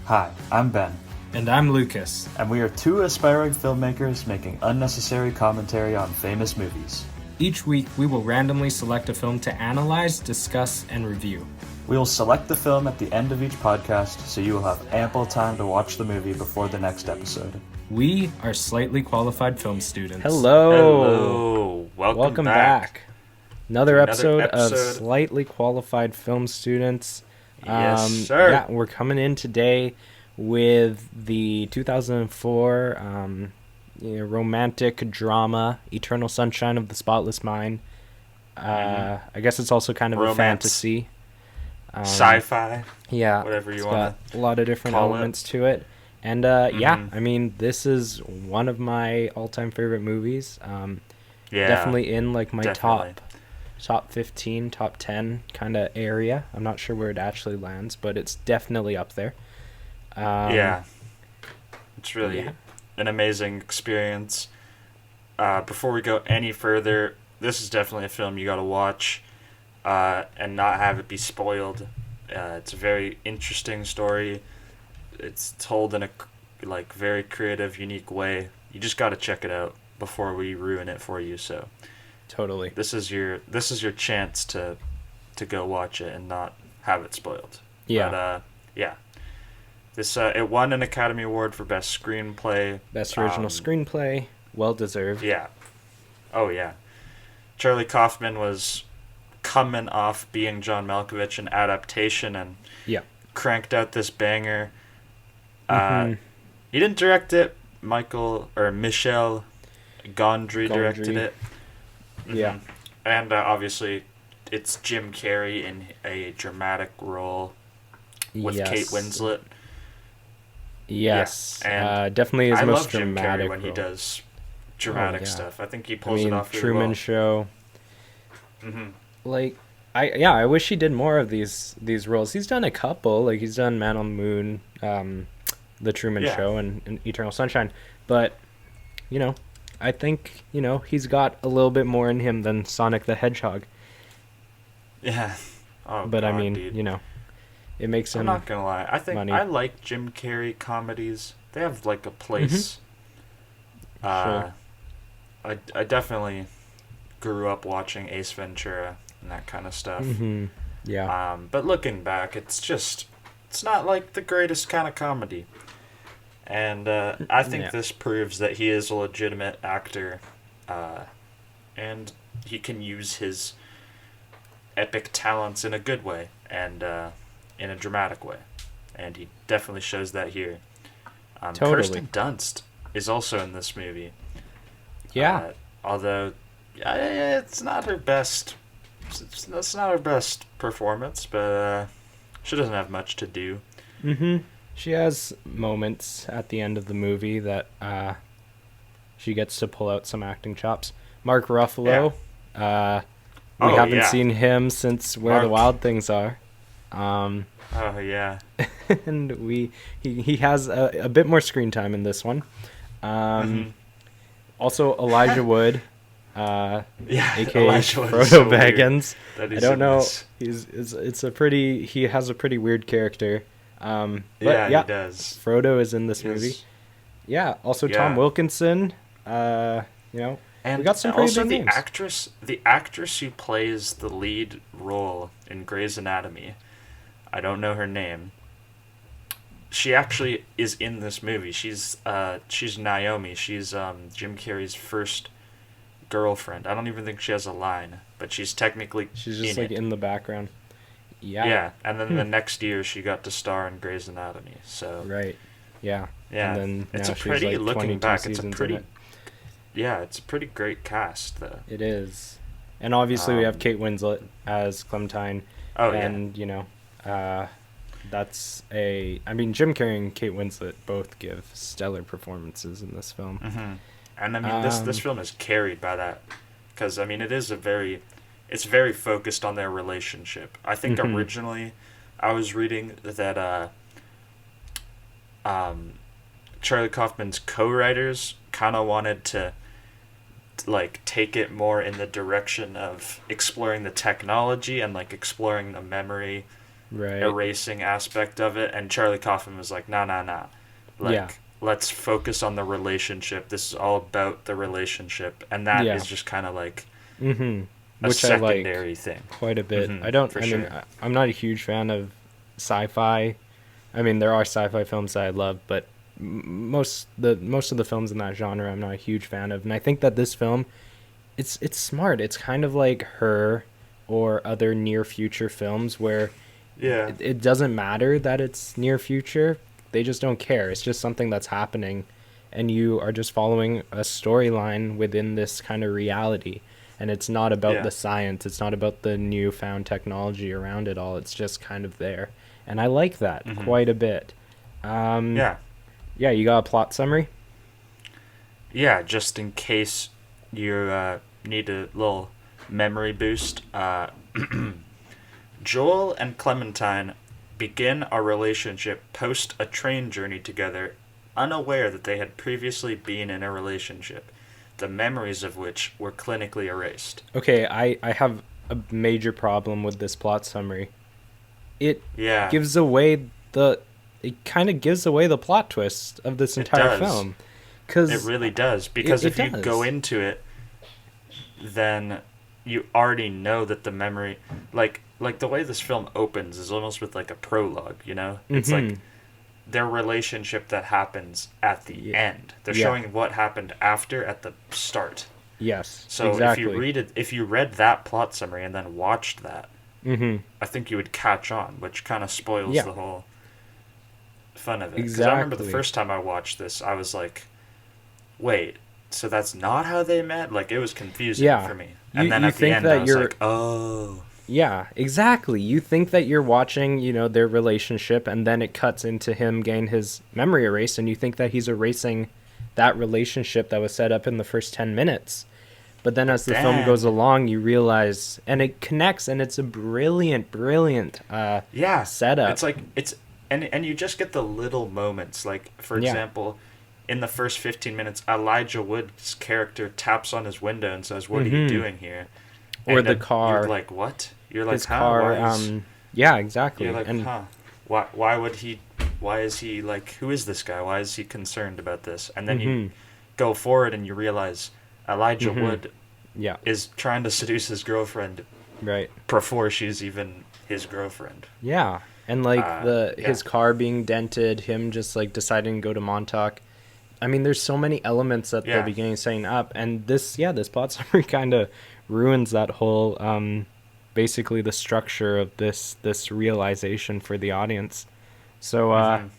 Hi, I'm Ben, And I'm Lucas. and we are two aspiring filmmakers making unnecessary commentary on famous movies. Each week, we will randomly select a film to analyze, discuss, and review. We will select the film at the end of each podcast, so you will have ample time to watch the movie before the next episode. We are slightly qualified film students. Hello. Welcome back. Another episode of episode. Slightly Qualified Film Students. Yes, sir. Yeah, we're coming in today with the 2004 romantic drama Eternal Sunshine of the Spotless Mind. I guess it's also kind of Romance. a fantasy. Sci-fi. Yeah, Whatever you it's wanna got a lot of different call elements to it. And yeah, I mean, this is one of my all-time favorite movies. Yeah. Definitely in like my definitely. top 15, top 10 kind of area. I'm not sure where it actually lands, but it's definitely up there. Yeah. It's really yeah. an amazing experience. Before we go any further, this is definitely a film you got to watch and not have it be spoiled. It's a very interesting story. It's told in a very creative, unique way. You just got to check it out before we ruin it for you. So Totally. this is your chance to go watch it and not have it spoiled. Yeah. But, yeah. This it won an Academy Award for Best Screenplay. Best original screenplay, well deserved. Yeah. Oh yeah. Charlie Kaufman was coming off being John Malkovich in Adaptation and Yeah. cranked out this banger. Mhm. He didn't direct it. Michel Gondry directed it. Yeah. And obviously, it's Jim Carrey in a dramatic role with Yes. Kate Winslet. Yes. Yeah, and definitely his I most love Jim dramatic Carrey when he role. does dramatic yeah. stuff. I think he I pulls mean, it off really Truman well. Show. Hmm. Like, I wish he did more of these roles. He's done a couple. Like, he's done Man on the Moon, The Truman Yeah. Show, and Eternal Sunshine. But, I think, he's got a little bit more in him than Sonic the Hedgehog. Yeah. Oh, But, God, I mean, dude. it makes I'm him... not gonna lie. I think money. I like Jim Carrey comedies. They have like a place. Sure. I definitely grew up watching Ace Ventura and that kind of stuff. Mhm. Yeah. But looking back, it's not like the greatest kind of comedy. And I think Yeah. this proves that he is a legitimate actor, and he can use his epic talents in a good way and in a dramatic way. And he definitely shows that here. Totally. Kirsten Dunst is also in this movie. Yeah. Although it's not her best. It's not her best performance, but she doesn't have much to do. She has moments at the end of the movie that she gets to pull out some acting chops. Mark Ruffalo, we haven't seen him since Where the Mark. Wild Things Are. Oh yeah. And he has a bit more screen time in this one. Also Elijah Wood, Yeah. aka Elijah Wood Frodo is so weird Baggins. that I he's don't in know. this. He has a pretty weird character. But Yeah, he does. Frodo is in this He is- movie. Yeah, also Yeah. Tom Wilkinson. And we got some pretty also big names. the actress who plays the lead role in Grey's Anatomy, I don't know her name. She actually is in this movie. She's Naomi. She's Jim Carrey's first girlfriend. I don't even think she has a line, but she's technically She's just in like it. in the background. Yeah. Yeah, and then the next year she got to star in Grey's Anatomy. So Right. Yeah. yeah, And then it's now a she's pretty like looking 22 back. It's a seasons in pretty it. yeah, it's a pretty great cast though. It is. And obviously we have Um, Kate Winslet as Clementine. Oh And, that's I mean, Jim Carrey and Kate Winslet both give stellar performances in this film. yeah. And I mean, this film is carried by that, because I mean, it's very focused on their relationship. I think originally, I was reading that Charlie Kaufman's co-writers kind of wanted to like take it more in the direction of exploring the technology and like exploring the memory Right. erasing aspect of it, and Charlie Kaufman was like, nah. Like, Yeah. let's focus on the relationship. This is all about the relationship, and that Yeah. is just kind of like Mm-hmm. a Which I like secondary thing. quite a bit. Mhm, I for mean, sure. I'm not a huge fan of sci-fi. I mean, there are sci-fi films that I love, but most of the films in that genre I'm not a huge fan of. And I think that this film, it's smart. It's kind of like Her or other near future films where Yeah. it doesn't matter that it's near future. They just don't care. It's just something that's happening, and you are just following a storyline within this kind of reality. And it's not about Yeah. the science. It's not about the newfound technology around it all. It's just kind of there, and I like that Mhm. quite a bit. Yeah. Yeah, you got a plot summary? Yeah, just in case you need a little memory boost. Joel and Clementine begin a relationship post a train journey together, unaware that they had previously been in a relationship, the memories of which were clinically erased. Okay, I have a major problem with this plot summary. It Yeah. gives away the it kind of gives away the plot twist of this It entire does. film. It Cuz really does, because it if you does. go into it, then you already know that the memory, like the way this film opens is almost with like a prologue, you know? It's like Mhm. their relationship that happens at the Yeah. end. They're Yeah. showing what happened after at the start. Yes, So exactly. if you read that plot summary and then watched that, Mhm. I think you would catch on, which kind of spoils Yeah. the whole fun of it. Because I remember the Exactly. first time I watched this, I was like, wait, so that's not how they met? Like, it was confusing Yeah. for me. You- And then you at the think end, that I was you're- like, oh. Yeah, exactly. You think that you're watching, their relationship, and then it cuts into him getting his memory erased, and you think that he's erasing that relationship that was set up in the first 10 minutes. But then as the film then- goes along, you realize, and it connects, and it's a brilliant Yeah. setup. It's like, and you just get the little moments. Like, for Yeah. example, in the first 15 minutes, Elijah Wood's character taps on his window and says, "What are you Mhm. doing here?" Or And the then car. You're like, what? You're like, His huh? car, Why is, yeah, exactly. you're like, And huh? Why would he? Why is he like? Who is this guy? Why is he concerned about this? And then you Mhm. go forward and you realize Elijah Mhm. Wood yeah, is trying to seduce his girlfriend right. before she's even his girlfriend. Yeah, and like his yeah. car being dented, him just like deciding to go to Montauk. I mean, there's so many elements at the Yeah. beginning setting up, and this plot summary kind of ruins that whole, basically the structure of this realization for the audience. So, Mhm.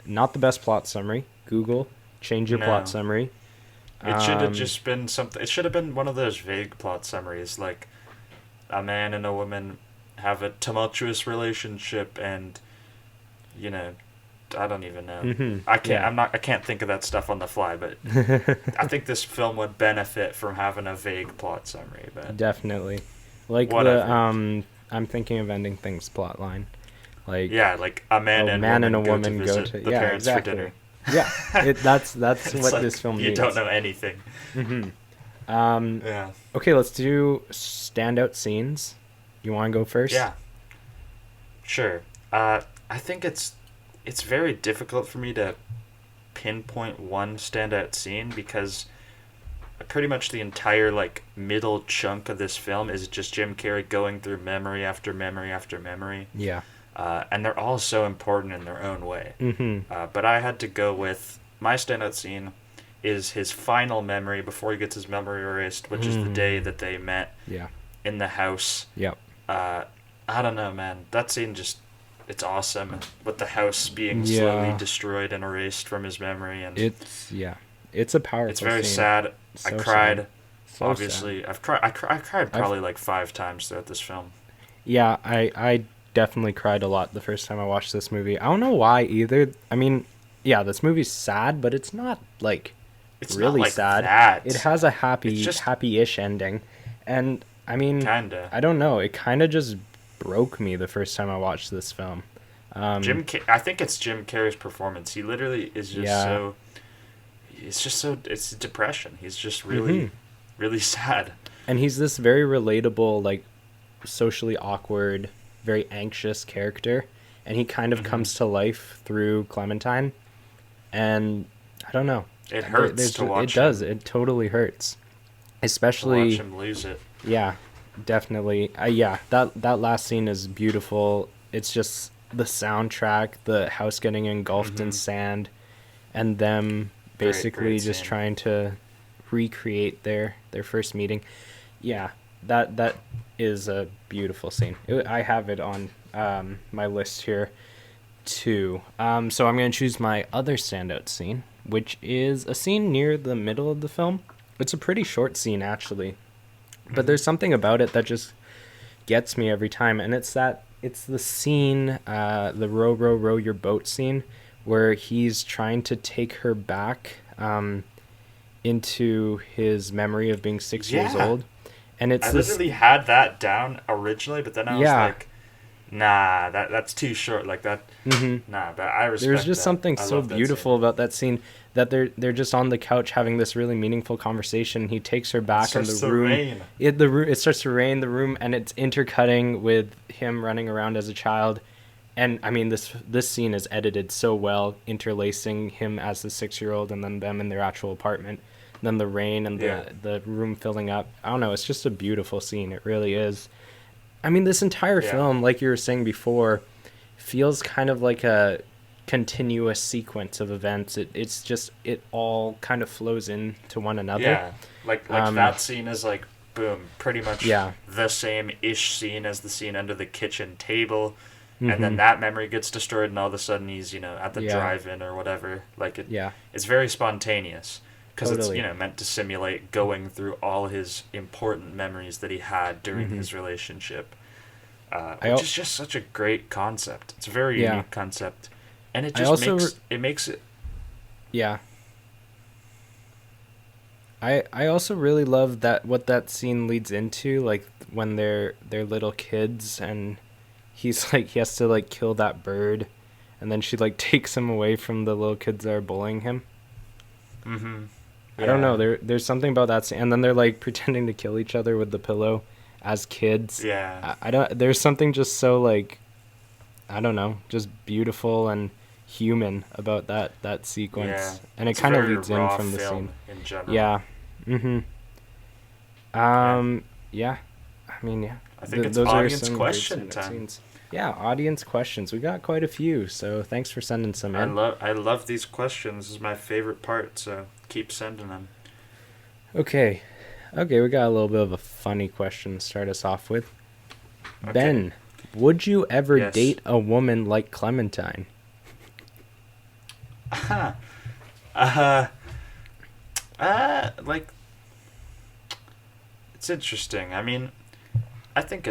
not the best plot summary. Google, change your No. plot summary. It should have Um, just been something. It should have been one of those vague plot summaries, like a man and a woman have a tumultuous relationship, and I don't even know. Mhm, I can't. yeah. I can't think of that stuff on the fly. But I think this film would benefit from having a vague plot summary. But Definitely, like Whatever. I'm thinking of ending things plot line, like yeah, like a man, and, man woman and a go woman to go visit to the yeah, parents exactly. for dinner. Yeah, that's It's what like, this film you needs. don't know anything. Hmm. Yeah. Okay, let's do standout scenes. You want to go first? Yeah. Sure. I think it's very difficult for me to pinpoint one standout scene, because pretty much the entire like middle chunk of this film is just Jim Carrey going through memory after memory after memory. Yeah. And they're all so important in their own way. Mm-hmm. But I had to go with my standout scene is his final memory before he gets his memory erased, which is the day that they met Yeah. in the house. Yep. I don't know, man. That scene just, it's awesome. With the house being Yeah. slowly destroyed and erased from his memory. And It's a powerful it's very scene. sad. So I cried. sad. So Obviously, sad. I cried probably like 5 times throughout this film. Yeah, I definitely cried a lot the first time I watched this movie. I don't know why either. I mean, yeah, this movie's sad, but it's not like It's really not like sad. that. It has a It's just- happy-ish ending. And I mean, Kinda. I don't know, it kind of just broke me the first time I watched this film. I think it's Jim Carrey's performance. He literally is just Yeah. so. It's just so. It's depression. He's just really, really sad. And he's this very relatable, like socially awkward very anxious character, and he kind of comes to life through Clementine. And I don't know. It hurts to watch. It does. It totally hurts, especially to watch him lose it. Yeah, definitely. Yeah, that last scene is beautiful. It's just the soundtrack, the house getting engulfed in sand, and them basically great just scene. trying to recreate their first meeting. Yeah, that is a beautiful scene. I have it on my list here too. So I'm going to choose my other standout scene, which is a scene near the middle of the film. It's a pretty short scene, actually, but there's something about it that just gets me every time, and it's the scene, the row your boat scene, where he's trying to take her back into his memory of being 6 years old. And I literally had that down originally, but then I was like, nah, that's too short. Like that, nah, but I respect There's just that. something so beautiful about that scene, that they're just on the couch having this really meaningful conversation. He takes her back in the room. It starts to rain the room, and it's intercutting with him running around as a child. And I mean, this scene is edited so well, interlacing him as the 6-year-old and then them in their actual apartment, and then the rain and the room filling up. I don't know, it's just a beautiful scene. It really is. I mean, this entire film, like you were saying before, feels kind of like a continuous sequence of events. It's just, it all kind of flows into one another. Yeah, like that scene is like, boom, pretty much the same-ish scene as the scene under the kitchen table. And then that memory gets destroyed, and all of a sudden he's, at the drive-in or whatever. Like, it's very spontaneous. Because it's, meant to simulate going through all his important memories that he had during his relationship. Which is just such a great concept. It's a very unique concept. And it just makes it... Yeah. I also really love what that scene leads into, like, when they're little kids, and he's like, he has to like kill that bird, and then she like takes him away from the little kids that are bullying him. I don't know, there's something about that scene, and then they're like pretending to kill each other with the pillow as kids. I don't, there's something just so like, I don't know, just beautiful and human about that sequence. And it kind of leads in from the scene in general. I mean, I think it's audience question time. Scenes. Yeah, audience questions. We got quite a few, so thanks for sending some in. I love these questions. This is my favorite part, so keep sending them. Okay, we got a little bit of a funny question to start us off with. Okay. Ben, would you ever date a woman like Clementine? Like, it's interesting. I mean, I think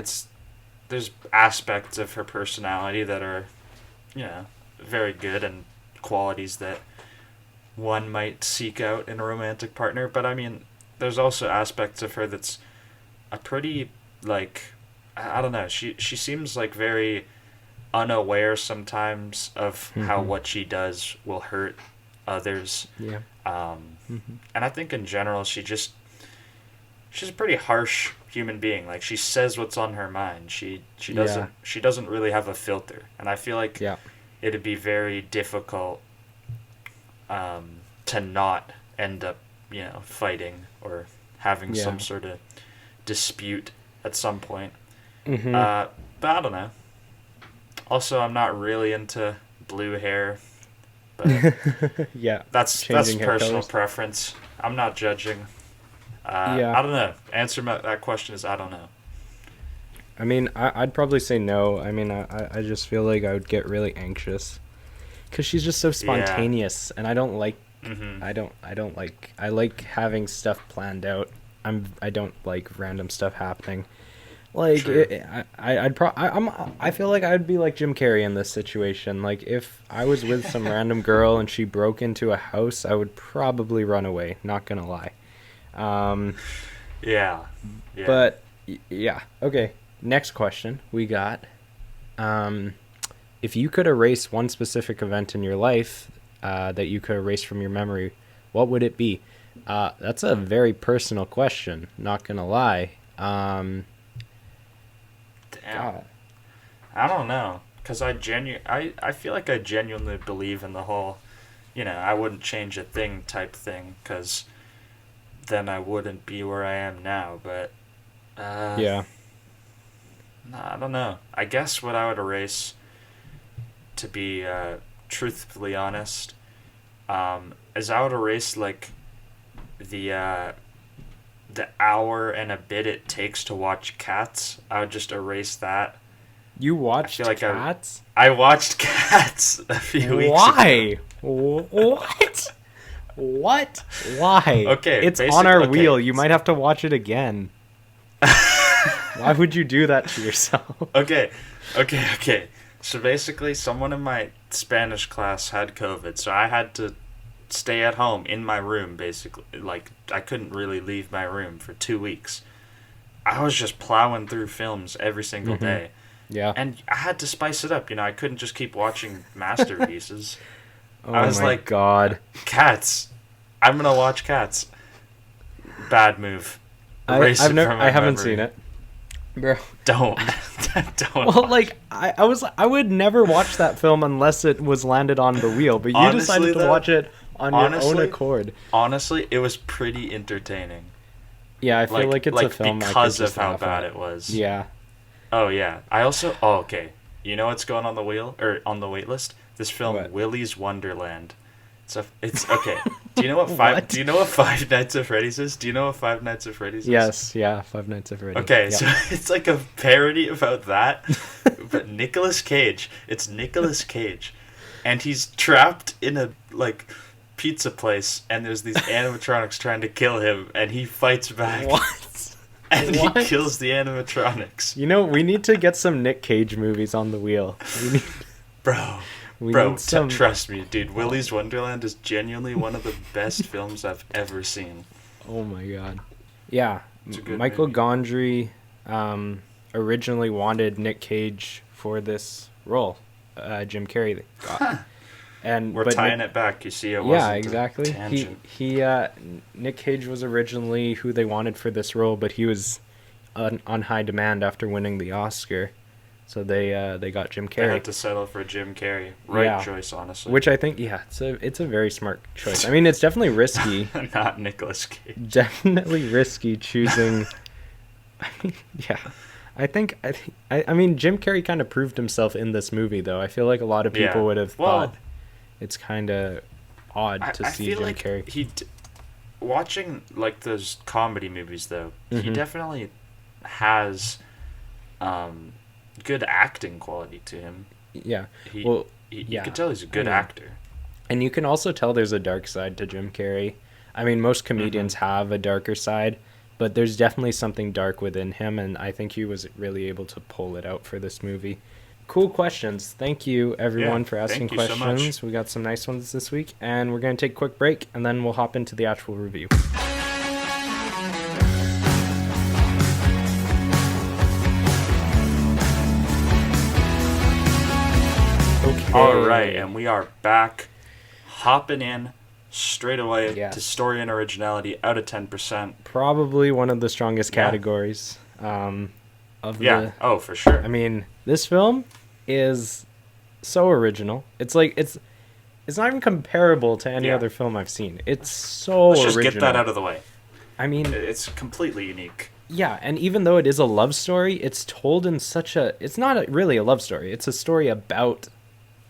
there's aspects of her personality that are, very good, and qualities that one might seek out in a romantic partner. But I mean, there's also aspects of her that's a pretty, like, I don't know, she seems like very unaware sometimes of how what she does will hurt others. And I think in general she's a pretty harsh human being. Like, she says what's on her mind. She doesn't really have a filter, and I feel like it'd be very difficult to not end up fighting or having some sort of dispute at some point. But I don't know. Also, I'm not really into blue hair, but that's personal preference. I'm not judging. I don't know. Answer that question is I don't know. I mean, I'd probably say no. I mean, I just feel like I would get really anxious, because she's just so spontaneous, and I don't like. I like having stuff planned out. I don't like random stuff happening. Like, I feel like I'd be like Jim Carrey in this situation. Like, if I was with some random girl and she broke into a house, I would probably run away. Not gonna lie. But okay. Next question we got. If you could erase one specific event in your life that you could erase from your memory, what would it be? That's a very personal question. Not gonna lie. Damn. I don't know, because I feel like I genuinely believe in the whole, I wouldn't change a thing type thing, because then I wouldn't be where I am now. But Yeah. I don't know. I guess what I would erase, to be truthfully honest, is I would erase like the hour and a bit it takes to watch Cats. I would just erase that. You watched like Cats? I watched Cats a few weeks Why? ago. What? What? Why? Okay, it's on our okay. wheel. You might have to watch it again. Why would you do that to yourself? Okay. So basically, someone in my Spanish class had COVID, so I had to stay at home in my room, basically. Like, I couldn't really leave my room for 2 weeks. I was just plowing through films every single day. Yeah. And I had to spice it up, I couldn't just keep watching masterpieces. Oh I was my like, God. Cats. I'm gonna watch Cats. Bad move. I haven't seen it. Bro. Don't. Well, like I would never watch that film unless it was landed on the wheel, but you Honestly, decided to watch it on your own accord. Honestly, it was pretty entertaining. Yeah, I feel like it's a film because of how bad it was. Yeah. Oh yeah. I also okay. You know what's going on the wheel or on the wait list? This film, What? Willy's Wonderland. It's okay. Do you know what Five Nights at Freddy's is? Do you know what Five Nights at Freddy's is? Yes, yeah, Five Nights at Freddy's. Okay, yeah. so it's like a parody about that, but Nicolas Cage. It's Nicolas Cage, and he's trapped in a pizza place, and there's these animatronics trying to kill him, and he fights back. What? And he kills the animatronics. We need to get some Nick Cage movies on the wheel. Bro, trust me, dude. Willy's Wonderland is genuinely one of the best films I've ever seen. Oh my God. Yeah, Michael Gondry originally wanted Nick Cage for this role. Jim Carrey got. We're tying it back. You see, it wasn't. Yeah, exactly. Nick Cage was originally who they wanted for this role, but he was on high demand after winning the Oscar. So they got Jim Carrey. They had to settle for Jim Carrey. Right choice, honestly. Which I think, it's a very smart choice. I mean, it's definitely risky. Not Nicolas Cage. Definitely risky choosing. I mean, yeah. I mean, Jim Carrey kind of proved himself in this movie, though. I feel like a lot of people would have thought it's kind of odd to see Jim Carrey. Watching those comedy movies, though, he definitely has good acting quality to him. Yeah. You can tell he's a good actor. And you can also tell there's a dark side to Jim Carrey. I mean, most comedians have a darker side, but there's definitely something dark within him, and I think he was really able to pull it out for this movie. Cool questions. Thank you, everyone, for asking questions. So we got some nice ones this week, and we're going to take a quick break, and then we'll hop into the actual review. Okay. All right, and we are back, hopping in straight away to story and originality out of 10%. Probably one of the strongest categories for sure. I mean, this film is so original. It's not even comparable to any other film I've seen. It's so Let's just original. get that out of the way. I mean, it's completely unique. Yeah, and even though it is a love story, it's told in it's not really a love story. It's a story about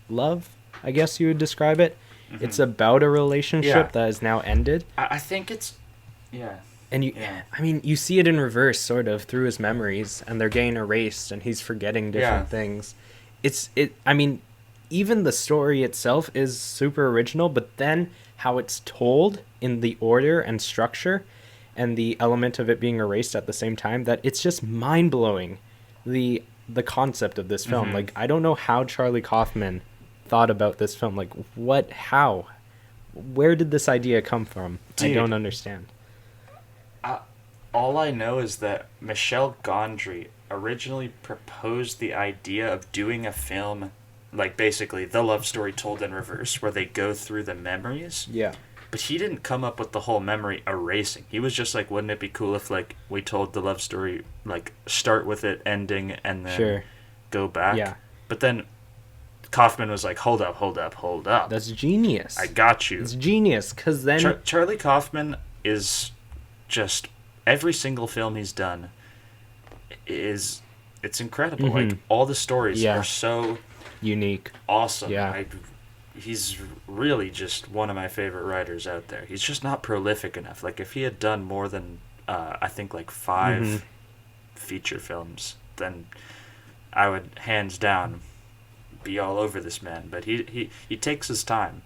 love, I guess you would describe it. Mm-hmm. It's about a relationship that is now ended. I think it's And I mean, you see it in reverse, sort of, through his memories, and they're getting erased, and he's forgetting different things. I mean, even the story itself is super original, but then how it's told in the order and structure, and the element of it being erased at the same time, that it's just mind-blowing, the concept of this film. Like, I don't know how Charlie Kaufman thought about this film. Like, how? Where did this idea come from? Dude, I don't understand. All I know is that Michel Gondry originally proposed the idea of doing a film, like basically the love story told in reverse, where they go through the memories. Yeah. But he didn't come up with the whole memory erasing. He was just like, wouldn't it be cool if we told the love story, start with it ending and then go back. Yeah. But then Kaufman was like, hold up. That's genius. I got you. It's genius, because then... Charlie Kaufman is just... Every single film he's done it's incredible. Mm-hmm. Like, all the stories are so... unique. Awesome. Yeah. He's really just one of my favorite writers out there. He's just not prolific enough. Like, if he had done more than, I think, like 5 feature films, then I would, hands down, be all over this man. But he takes his time,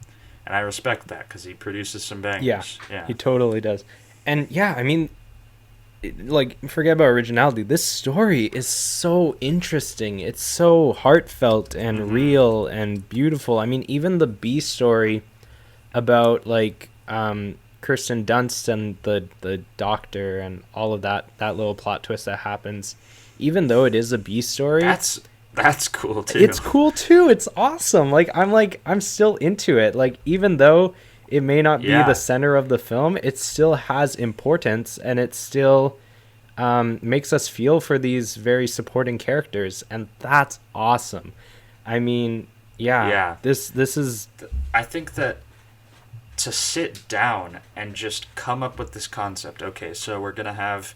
and I respect that, because he produces some bangers. Yeah, he totally does. And, yeah, I mean, like, forget about originality. This story is so interesting. It's so heartfelt and real and beautiful. I mean, even the B story about, like, Kirsten Dunst and the doctor and all of that little plot twist that happens, even though it is a B story, that's cool too. It's cool too. It's awesome. I'm still into it. Like, even though it may not be the center of the film, it still has importance, and it still makes us feel for these very supporting characters, and that's awesome. I mean, this is... I think that to sit down and just come up with this concept, okay, so we're gonna have,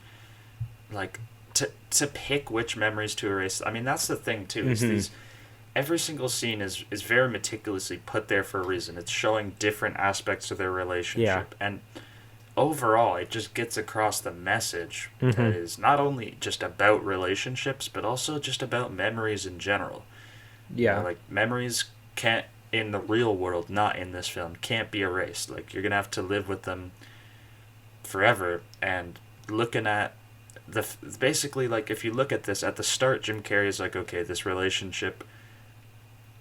like, to pick which memories to erase. I mean, that's the thing too, is these... Every single scene is very meticulously put there for a reason. It's showing different aspects of their relationship. And overall, it just gets across the message that is not only just about relationships, but also just about memories in general. Yeah. You know, like, memories can't, in the real world, not in this film, can't be erased. Like, you're going to have to live with them forever. And looking at basically, like, if you look at this, at the start, Jim Carrey is like, okay, this relationship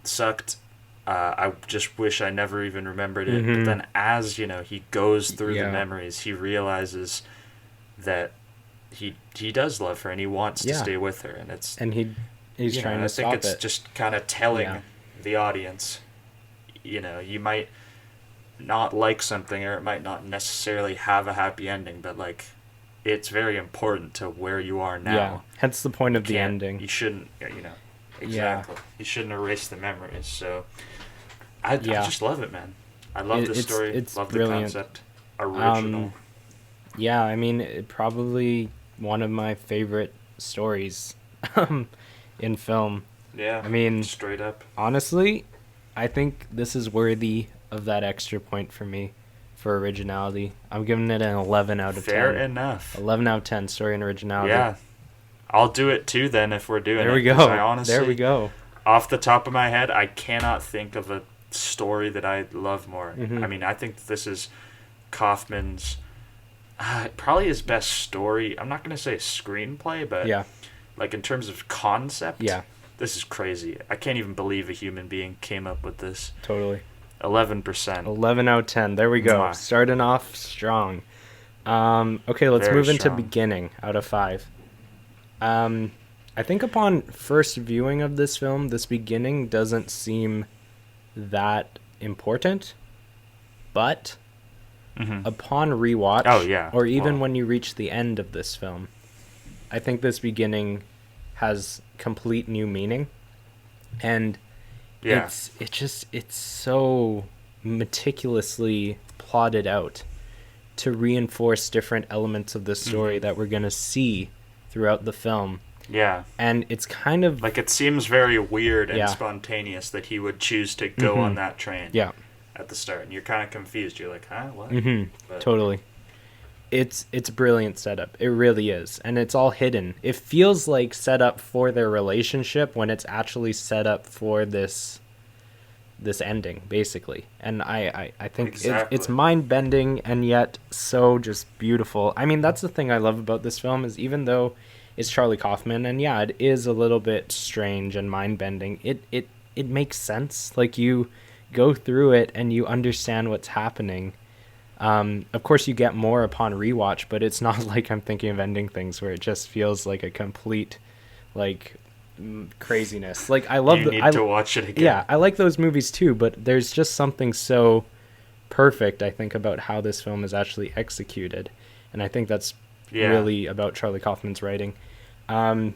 sucked. I just wish I never even remembered it. But then as, he goes through the memories, he realizes that he does love her and he wants to stay with her, and he's trying to stop it. I think it's just kind of telling the audience, you might not like something, or it might not necessarily have a happy ending, but, like, it's very important to where you are now. Yeah, hence the point of the ending. You shouldn't, exactly. You shouldn't erase the memories. So I just love it, man. I love the story. It's love brilliant. the concept. Original. Yeah, I mean, probably one of my favorite stories in film. Yeah, I mean, straight up. Honestly, I think this is worthy of that extra point for me for originality. I'm giving it an 11 out of 10. Fair enough. 11 out of 10, story and originality. Yeah. I'll do it too then if we're doing it. There we go. There we go. Off the top of my head, I cannot think of a story that I love more. I mean, I think this is Kaufman's probably his best story. I'm not going to say screenplay, but like, in terms of concept, this is crazy. I can't even believe a human being came up with this. Totally. 11%. 11 out of 10. There we go. Mwah. Starting off strong. Okay, let's Very move into strong. beginning out of 5. I think upon first viewing of this film, this beginning doesn't seem that important, but upon rewatch, or even when you reach the end of this film, I think this beginning has complete new meaning, and it's so meticulously plotted out to reinforce different elements of the story that we're gonna see throughout the film. Yeah. And it's kind of... like, it seems very weird and spontaneous that he would choose to go on that train at the start. And you're kind of confused. You're like, huh? What? But, totally. It's brilliant setup. It really is. And it's all hidden. It feels like set up for their relationship when it's actually set up for this ending, basically. And I think it's mind-bending and yet so just beautiful. I mean, that's the thing I love about this film, is even though it's Charlie Kaufman, and it is a little bit strange and mind-bending, it makes sense. Like, you go through it and you understand what's happening. Of course, you get more upon rewatch, but it's not like I'm thinking of ending things where it just feels like a complete, like, craziness. Like, I love to watch it again. Yeah, I like those movies too, but there's just something so perfect, I think, about how this film is actually executed, and I think that's really about Charlie Kaufman's writing. I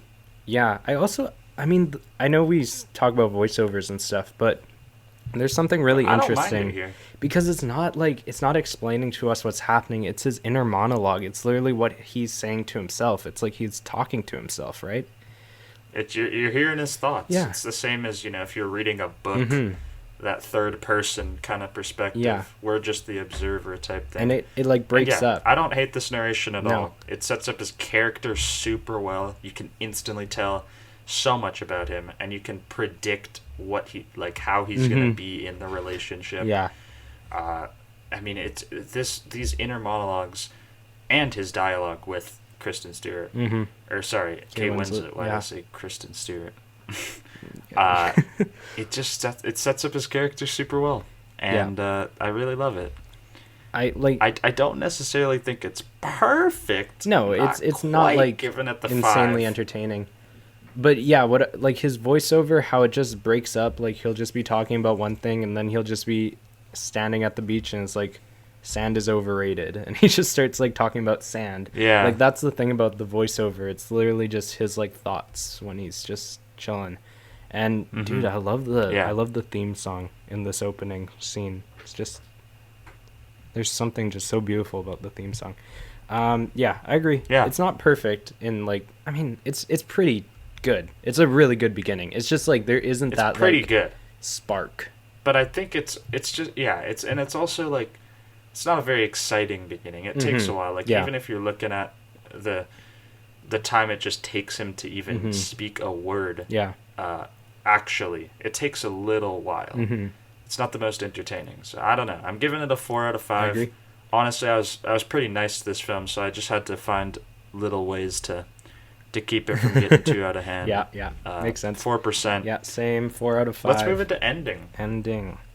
I mean, I know we talk about voiceovers and stuff, but there's something really I don't mind interesting it here. because it's not explaining to us what's happening. It's his inner monologue. It's literally what he's saying to himself. It's like he's talking to himself, right? You're hearing his thoughts. Yeah. It's the same as, if you're reading a book, Mm-hmm. that third person kind of perspective. Yeah. We're just the observer type thing. And it like breaks up. I don't hate this narration at No. all. It sets up his character super well. You can instantly tell so much about him, and you can predict how he's gonna be in the relationship. Yeah. I mean, it's these inner monologues, and his dialogue with Kristen Stewart, or sorry, Kate Winslet. Why did I say Kristen Stewart? It sets up his character super well, and I really love it. I don't necessarily think it's perfect. No, it's not like given it the insanely 5. entertaining. But yeah, what like his voiceover, how it just breaks up. Like he'll just be talking about one thing, and then he'll just be standing at the beach, and it's like sand is overrated, and he just starts like talking about sand. Yeah, like that's the thing about the voiceover. It's literally just his like thoughts when he's just chilling. And dude, I love the theme song in this opening scene. It's just there's something just so beautiful about the theme song. Yeah, I agree. Yeah, it's not perfect in like I mean it's pretty good. It's a really good beginning. It's just like there isn't it's that pretty like, good spark. But I think it's just it's also like it's not a very exciting beginning. It takes a while. Like even if you're looking at the time it just takes him to even speak a word. Yeah. Actually, it takes a little while. It's not the most entertaining. So I don't know. I'm giving it a 4 out of 5. I agree. Honestly, I was pretty nice to this film, so I just had to find little ways to keep it from getting too out of hand. Yeah. Makes sense. 4%. Yeah, same. 4 out of 5. Let's move into ending.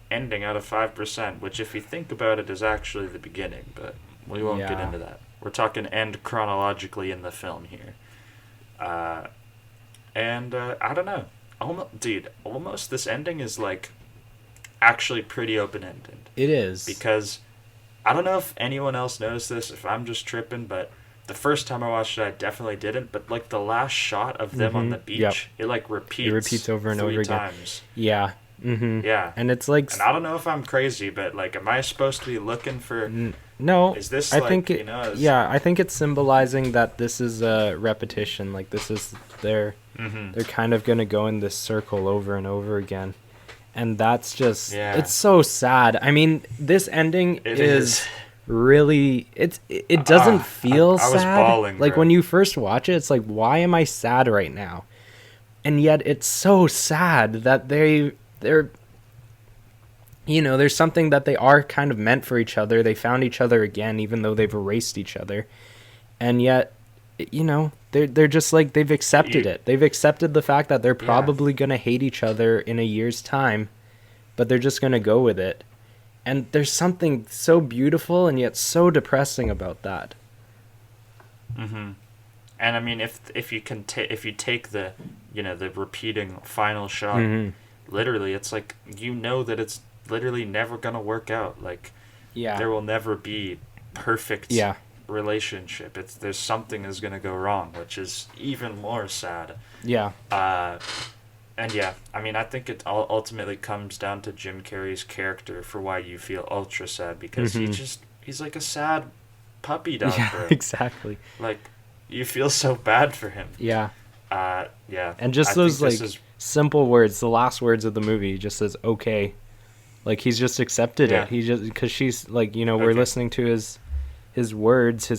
Ending Out of 5%, which if you think about it is actually the beginning, but we won't get into that. We're talking end chronologically in the film here. And I don't know. Almost this ending is like actually pretty open-ended. It is. Because I don't know if anyone else knows this, if I'm just tripping, but the first time I watched it, I definitely didn't. But like the last shot of them on the beach, it like repeats. It repeats over and over again. Times. Yeah. Yeah. And it's like. And I don't know if I'm crazy, but like, am I supposed to be looking for? No. Is this? I think it. I think it's symbolizing that this is a repetition. Like this is they're kind of gonna go in this circle over and over again. And that's just it's so sad. I mean, this ending is really it doesn't feel sad. I was bawling, like bro. when you first watch it, it's like, why am I sad right now? And yet it's so sad that they're there's something that they are kind of meant for each other. They found each other again, even though they've erased each other. And yet, they're just like, they've accepted it. They've accepted the fact that they're probably going to hate each other in a year's time, but they're just going to go with it. And there's something so beautiful and yet so depressing about that. And I mean, if you take the, the repeating final shot, literally, it's like, that it's literally never going to work out. Like, there will never be perfect relationship. There's something is going to go wrong, which is even more sad. And I mean, I think it ultimately comes down to Jim Carrey's character for why you feel ultra sad, because he's like a sad puppy dog, bro. Exactly. Like, you feel so bad for him. And just those like simple words, the last words of the movie, he just says okay. Like, he's just accepted it. He just, because she's like, we're listening to his words,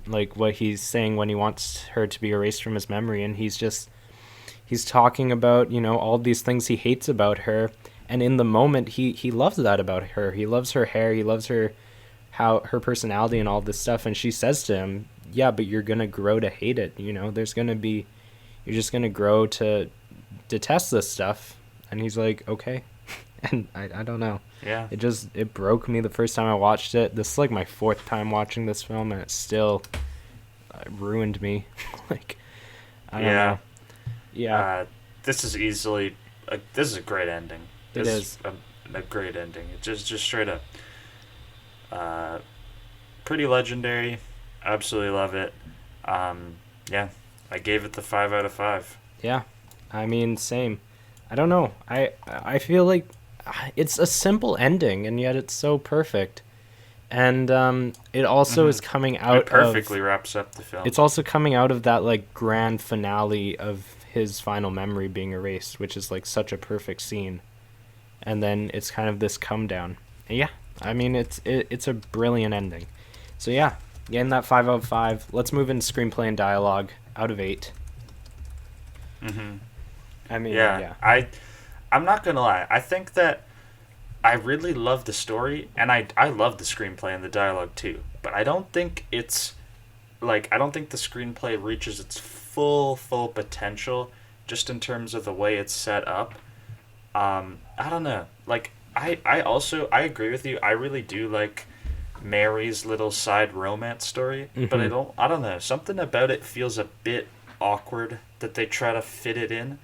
like what he's saying when he wants her to be erased from his memory, and he's talking about all these things he hates about her, and in the moment he loves that about her. He loves her hair, he loves her personality and all this stuff, and she says to him, but you're gonna grow to hate it. You're just gonna grow to detest this stuff. And he's like, okay. And I don't know. It broke me the first time I watched it. This is like my 4th time watching this film, and it still ruined me. Like, I don't know. This is easily this is a great ending. It is a great ending. It just straight up pretty legendary. Absolutely love it. I gave it the 5 out of 5. I mean, same. I don't know. I feel like it's a simple ending, and yet it's so perfect. And it also is coming out It perfectly wraps up the film. It's also coming out of that like grand finale of his final memory being erased, which is like such a perfect scene. And then it's kind of this come down. And yeah, I mean it's a brilliant ending. So yeah, getting that 5 out of 5. Let's move into screenplay and dialogue out of 8. I mean, yeah. I'm not gonna lie. I think that I really love the story, and I love the screenplay and the dialogue too. But I don't think it's I don't think the screenplay reaches its full potential just in terms of the way it's set up. I don't know. Like I agree with you. I really do like Mary's little side romance story, but I don't know. Something about it feels a bit awkward that they try to fit it in.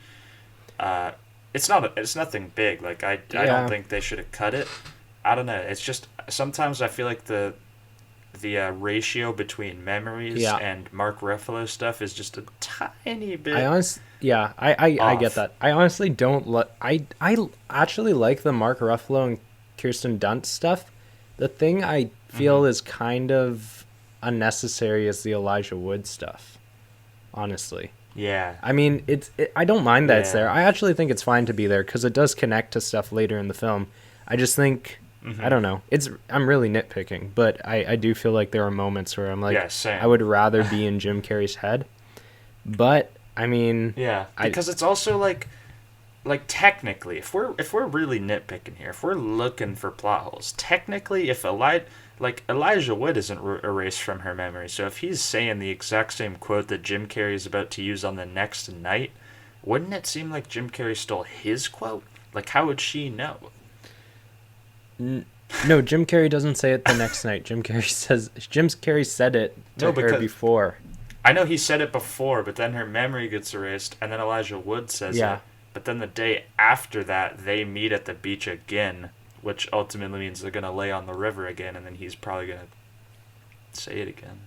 It's nothing big. Like I don't think they should have cut it. I don't know. It's just sometimes I feel like the ratio between memories and Mark Ruffalo stuff is just a tiny bit. I get that. I honestly don't I actually like the Mark Ruffalo and Kirsten Dunst stuff. The thing I feel is kind of unnecessary is the Elijah Wood stuff. Honestly. Yeah. I mean, I don't mind that it's there. I actually think it's fine to be there because it does connect to stuff later in the film. I just think, I don't know. I'm really nitpicking, but I do feel like there are moments where I'm like, same. I would rather be in Jim Carrey's head. But I mean, because it's also like technically, if we're really nitpicking here, if we're looking for plot holes, technically, if Elijah Wood isn't erased from her memory, so if he's saying the exact same quote that Jim Carrey is about to use on the next night, wouldn't it seem like Jim Carrey stole his quote? Like, how would she know? No, Jim Carrey doesn't say it the next night. Jim Carrey said it to her before. I know he said it before, but then her memory gets erased, and then Elijah Wood says it. But then the day after that, they meet at the beach again, which ultimately means they're going to lay on the river again, and then he's probably going to say it again.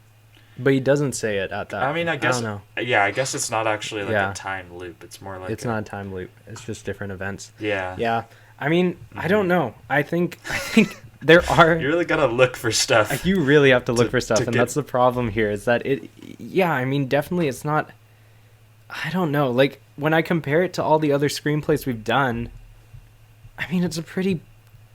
But he doesn't say it at that. I mean, I guess. don't know. Yeah, I guess it's not actually a time loop. It's more like it's not a time loop. It's just different events. Yeah. Yeah. I mean, I don't know. I think there are. You really gotta look for stuff. You really have to look for stuff, and that's the problem here. Is that it? Yeah, I mean, definitely, it's not. I don't know. Like when I compare it to all the other screenplays we've done, I mean, it's a pretty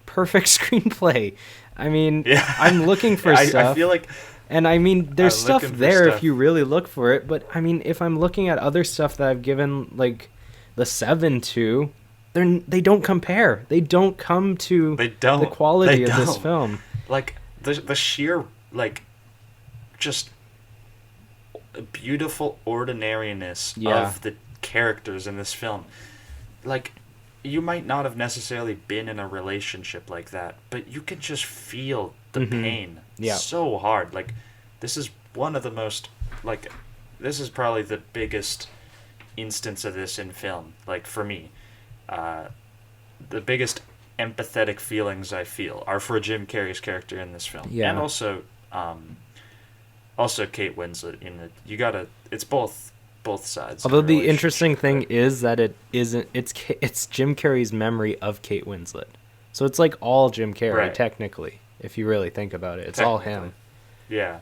perfect screenplay. I mean, I'm looking for stuff. I feel like. And I mean, there's stuff there if you really look for it. But I mean, if I'm looking at other stuff that I've given like the 7 to, they don't compare. They don't come to the quality of this film. Like the sheer just beautiful ordinariness of the characters in this film. Like, you might not have necessarily been in a relationship like that, but you can just feel the pain so hard. Like, this is one of the most, this is probably the biggest instance of this in film, for me. The biggest empathetic feelings I feel are for Jim Carrey's character in this film. Yeah. And also Kate Winslet in it. It's both sides. Although the interesting thing is that it's Jim Carrey's memory of Kate Winslet. So it's like all Jim Carrey, technically, if you really think about it. It's all him. Yeah.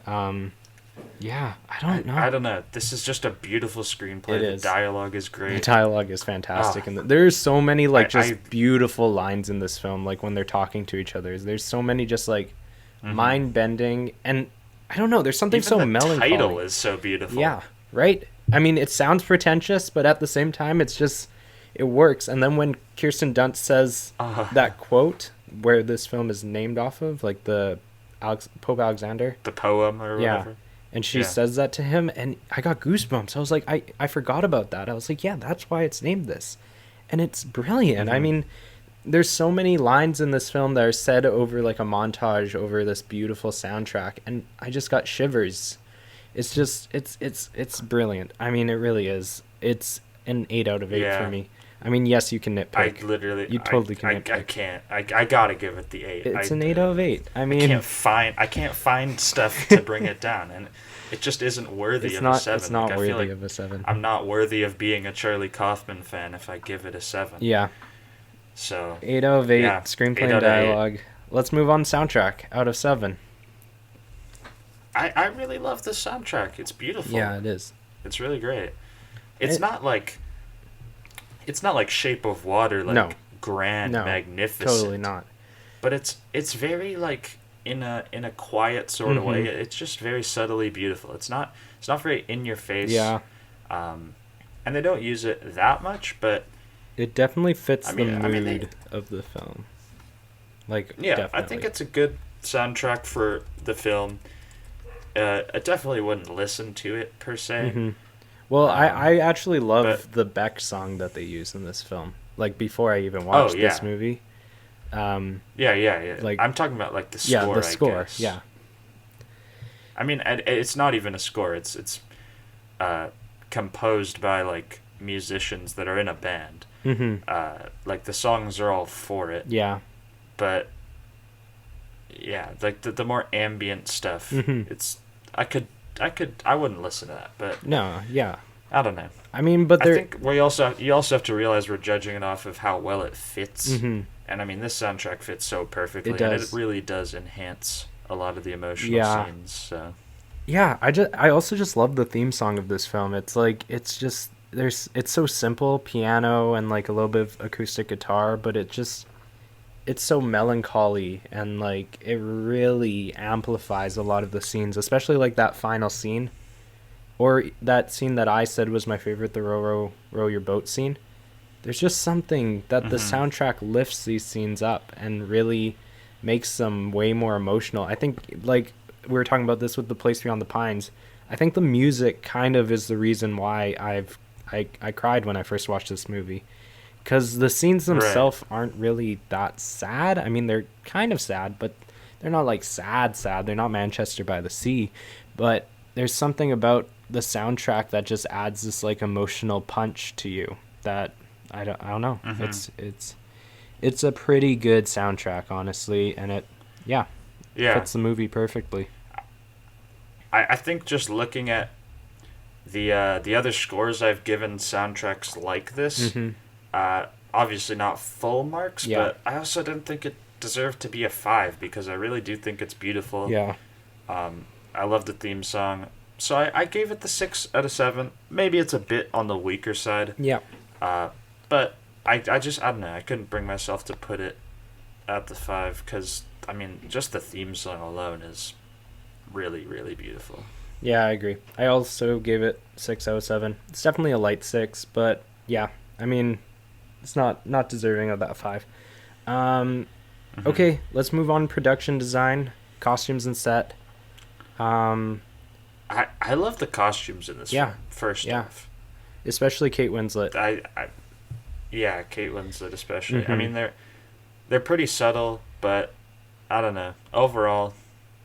Yeah, I don't know. I don't know. This is just a beautiful screenplay. The dialogue is great. The dialogue is fantastic. And there's so many beautiful lines in this film, like when they're talking to each other. There's so many just mind-bending, and I don't know, there's something even so the melancholy. The title is so beautiful. Yeah, right? I mean, it sounds pretentious, but at the same time, it works. And then when Kirsten Dunst says that quote, where this film is named off of, like the Pope Alexander. The poem or whatever. Yeah. And she says that to him, and I got goosebumps. I was like, I forgot about that. I was like, yeah, that's why it's named this. And it's brilliant. I mean, there's so many lines in this film that are said over like a montage over this beautiful soundtrack, and I just got shivers. It's just, it's brilliant. I mean, it really is. It's an 8 out of 8 for me. I mean, yes, you can nitpick. You totally can nitpick. I can't. I gotta give it the 8. It's an 8 out of 8. I mean, I can't find stuff to bring it down, and it just isn't worthy of a 7. It's not like, worthy I feel like of a 7. I'm not worthy of being a Charlie Kaufman fan if I give it a 7. Yeah. So 8 out of 8. yeah, Screenplay 8 and out of 8. dialogue. Let's move on to soundtrack. Out of 7. I really love the soundtrack. It's beautiful. Yeah, it is. It's really great. It's not like Shape of Water, like No. grand, No, magnificent. Totally not. But it's very like in a quiet sort of way. It's just very subtly beautiful. It's not very in your face. Yeah. And they don't use it that much, but It definitely fits the mood they, of the film. Like, yeah, definitely. I think it's a good soundtrack for the film. I definitely wouldn't listen to it per se. Well, I actually love the Beck song that they use in this film. Like, before I even watched this movie. Yeah. Like, I'm talking about like the score. Yeah, the score. I guess. Yeah. I mean, it's not even a score. It's composed by like musicians that are in a band. Like the songs are all for it. Yeah. But yeah, like the more ambient stuff. It's I wouldn't listen to that, but No, yeah. I don't know. I mean, but I think you also have to realize we're judging it off of how well it fits. And I mean, this soundtrack fits so perfectly, It does. and it really does enhance a lot of the emotional scenes. So yeah, I also just love the theme song of this film. It's like it's so simple, piano and like a little bit of acoustic guitar, but it's so melancholy, and like it really amplifies a lot of the scenes, especially like that final scene, or that scene that I said was my favorite, the row your boat scene. There's just something that the soundtrack lifts these scenes up and really makes them way more emotional. I think, like we were talking about this with The Place Beyond the Pines, I think the music kind of is the reason why I cried when I first watched this movie. Because the scenes themselves aren't really that sad. I mean, they're kind of sad, but they're not like sad. They're not Manchester by the Sea. But there's something about the soundtrack that just adds this like emotional punch to you that I don't know. It's a pretty good soundtrack, honestly, and it fits the movie perfectly. I think just looking at the other scores I've given soundtracks like this. Obviously not full marks, but I also didn't think it deserved to be a 5 because I really do think it's beautiful. Yeah. I love the theme song. So I gave it the 6 out of 7. Maybe it's a bit on the weaker side. Yeah. But I don't know. I couldn't bring myself to put it at the 5 because, I mean, just the theme song alone is really, really beautiful. Yeah, I agree. I also gave it 6 out of 7. It's definitely a light 6, but yeah, I mean, it's not deserving of that 5. Okay, let's move on to production design, costumes and set. I love the costumes in this film, first off. Especially Kate Winslet. Kate Winslet especially. I mean, they're pretty subtle, but I don't know. Overall,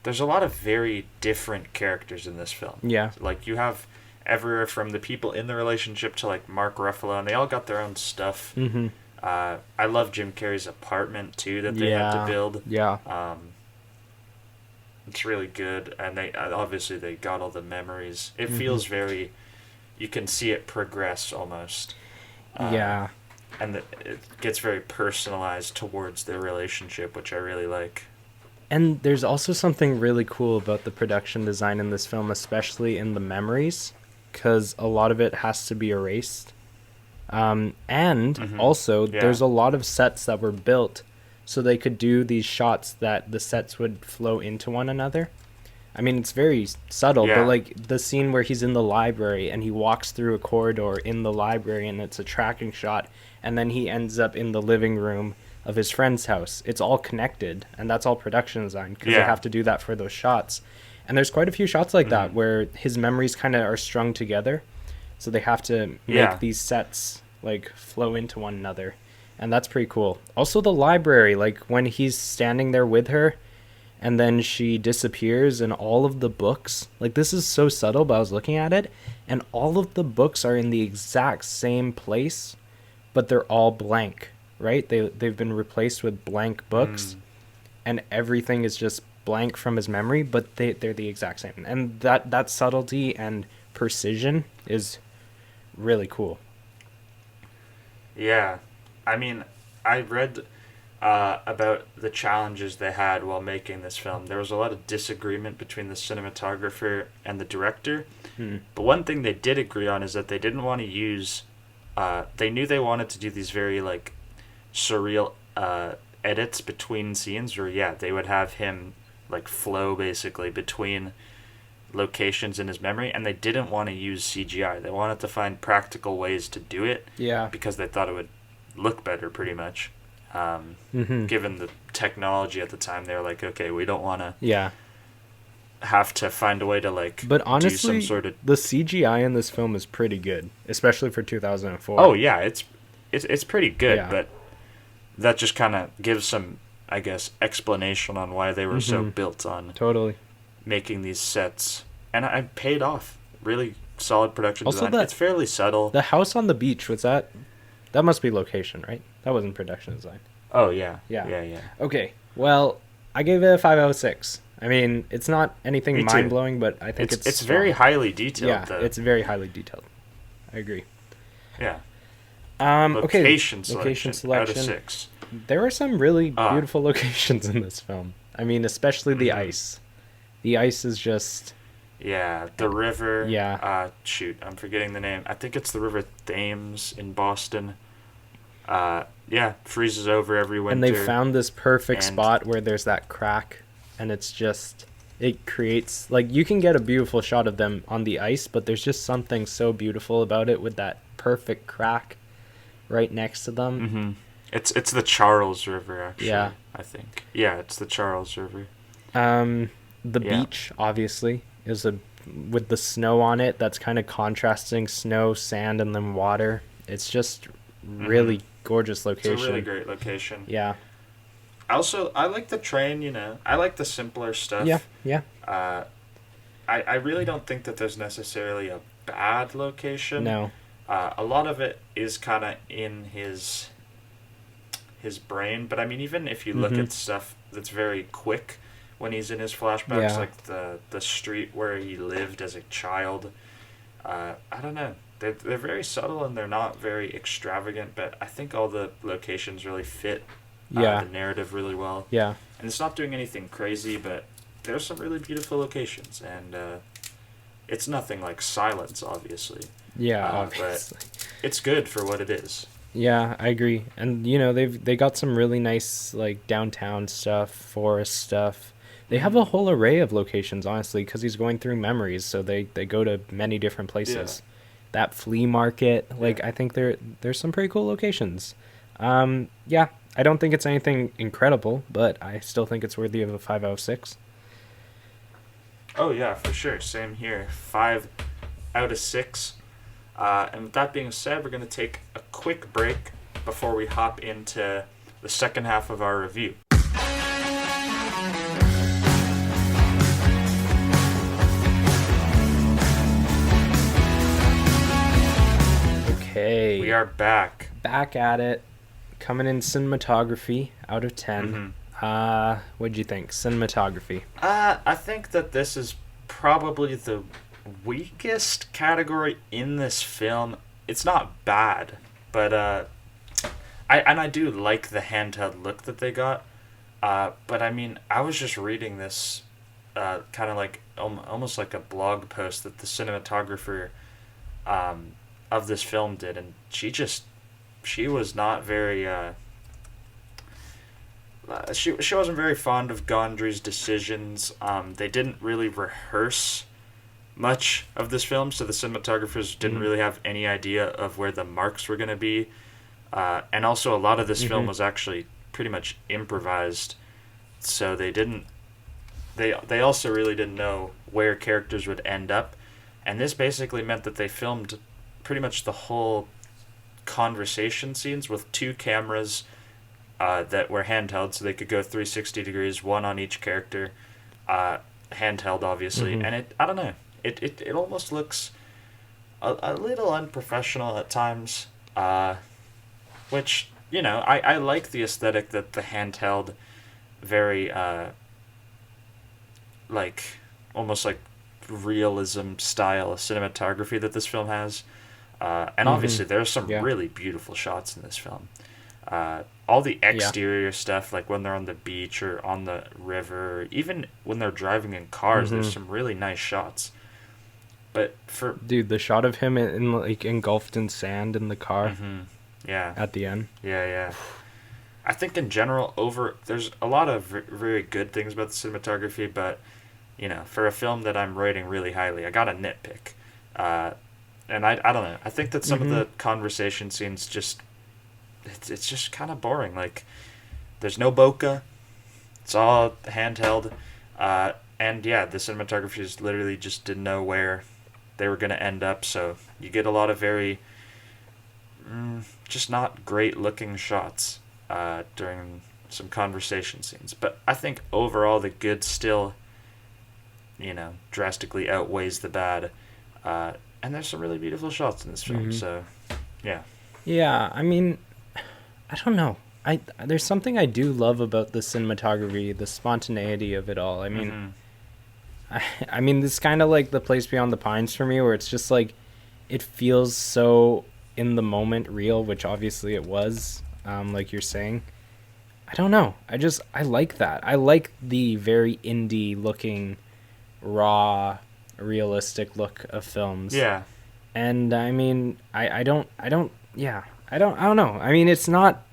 there's a lot of very different characters in this film. Yeah. Like, you have everywhere from the people in the relationship to, like, Mark Ruffalo, and they all got their own stuff. I love Jim Carrey's apartment, too, that they had to build. Yeah. It's really good, and they got all the memories. It feels very... You can see it progress, almost. And it gets very personalized towards their relationship, which I really like. And there's also something really cool about the production design in this film, especially in the memories, because a lot of it has to be erased. Also, there's a lot of sets that were built so they could do these shots that the sets would flow into one another. I mean, it's very subtle, but like the scene where he's in the library and he walks through a corridor in the library and it's a tracking shot, and then he ends up in the living room of his friend's house. It's all connected, and that's all production design because they have to do that for those shots. And there's quite a few shots like that where his memories kind of are strung together, so they have to make these sets like flow into one another, and that's pretty cool. Also the library, like when he's standing there with her and then she disappears and all of the books, like this is so subtle, but I was looking at it and all of the books are in the exact same place but they're all blank, right? They've been replaced with blank books, and everything is just blank from his memory, but they're the exact same. And that subtlety and precision is really cool. Yeah. I mean, I read about the challenges they had while making this film. There was a lot of disagreement between the cinematographer and the director. But one thing they did agree on is that they didn't want to use... they knew they wanted to do these very, like, surreal edits between scenes where, yeah, they would have him, like, flow, basically, between locations in his memory, and they didn't want to use CGI. They wanted to find practical ways to do it. Yeah. Because they thought it would look better, pretty much. Given the technology at the time, they were like, okay, we don't want to have to find a way to, like, but honestly, do some sort of... the CGI in this film is pretty good, especially for 2004. Oh, yeah, it's pretty good, Yeah. but that just kind of gives some, I guess, explanation on why they were so built on Totally. making these sets. And I paid off. Really solid production Also design. It's fairly subtle. The house on the beach, was that must be location, right? That wasn't production design. Oh, yeah. Yeah. Yeah. Okay, well, I gave it a 5 out of 6. I mean, it's not anything Me too. mind-blowing, but I think it's very strong. highly detailed, Yeah, though. it's very highly detailed. I agree. Yeah. Okay, Location selection out of 6. There are some really beautiful locations in this film. I mean, especially the ice. The ice is just... Yeah, the river. Yeah. Shoot, I'm forgetting the name. I think it's the River Thames in Boston. Yeah, freezes over every winter. And they found this perfect spot where there's that crack, and it's just... It creates... Like, you can get a beautiful shot of them on the ice, but there's just something so beautiful about it with that perfect crack right next to them. Mm-hmm. It's the Charles River, actually. Yeah. I think. Yeah, it's the Charles River. The beach, obviously, is with the snow on it. That's kind of contrasting snow, sand, and then water. It's just really gorgeous location. It's a really great location. Yeah. Also, I like the train, you know. I like the simpler stuff. Yeah. I really don't think that there's necessarily a bad location. No. A lot of it is kind of in his brain, but I mean, even if you look at stuff that's very quick when he's in his flashbacks, like the street where he lived as a child, I don't know. They're very subtle and they're not very extravagant, but I think all the locations really fit the narrative really well. Yeah. And it's not doing anything crazy, but there's some really beautiful locations, and it's nothing like Silence, obviously. Yeah, obviously. But it's good for what it is. Yeah, I agree. And you know, they got some really nice like downtown stuff, forest stuff. They have a whole array of locations, honestly, because he's going through memories, so they go to many different places. That flea market, like I think there's some pretty cool locations. Yeah, I don't think it's anything incredible, but I still think it's worthy of a 5 out of 6. Oh yeah, for sure. Same here. 5 out of 6. And with that being said, we're going to take a quick break before we hop into the second half of our review. Okay. We are back. Back at it. Coming in cinematography out of 10. What'd you think? Cinematography. I think that this is probably the weakest category in this film. It's not bad, but I do like the handheld look that they got. But I mean, I was just reading this kind of like almost like a blog post that the cinematographer of this film did, and she was not very she wasn't very fond of Gondry's decisions. They didn't really rehearse much of this film, so the cinematographers didn't really have any idea of where the marks were going to be. And also a lot of this film was actually pretty much improvised, so they also really didn't know where characters would end up. And this basically meant that they filmed pretty much the whole conversation scenes with 2 cameras that were handheld, so they could go 360 degrees, one on each character, handheld obviously. And I don't know, it almost looks a little unprofessional at times, which, you know, I like the aesthetic that the handheld, very, like, almost like realism style cinematography that this film has. And obviously there's some really beautiful shots in this film. All the exterior stuff, like when they're on the beach or on the river, or even when they're driving in cars, there's some really nice shots. But for dude, the shot of him in like engulfed in sand in the car, yeah, at the end, yeah. I think in general, there's a lot of very good things about the cinematography, but you know, for a film that I'm rating really highly, I gotta nitpick. And I don't know. I think that some of the conversation scenes just it's just kind of boring. Like, there's no bokeh. It's all handheld. And yeah, the cinematography is literally just didn't know where they were going to end up. So you get a lot of very just not great looking shots during some conversation scenes. But I think overall the good still, you know, drastically outweighs the bad. And there's some really beautiful shots in this film. So yeah. Yeah, I mean, I don't know. There's something I do love about the cinematography, the spontaneity of it all. I mean, I mean, it's kind of like The Place Beyond the Pines for me, where it's just like, it feels so in the moment real, which obviously it was, like you're saying. I don't know. I like that. I like the very indie looking, raw, realistic look of films. Yeah. And I mean, I don't know. I mean, it's not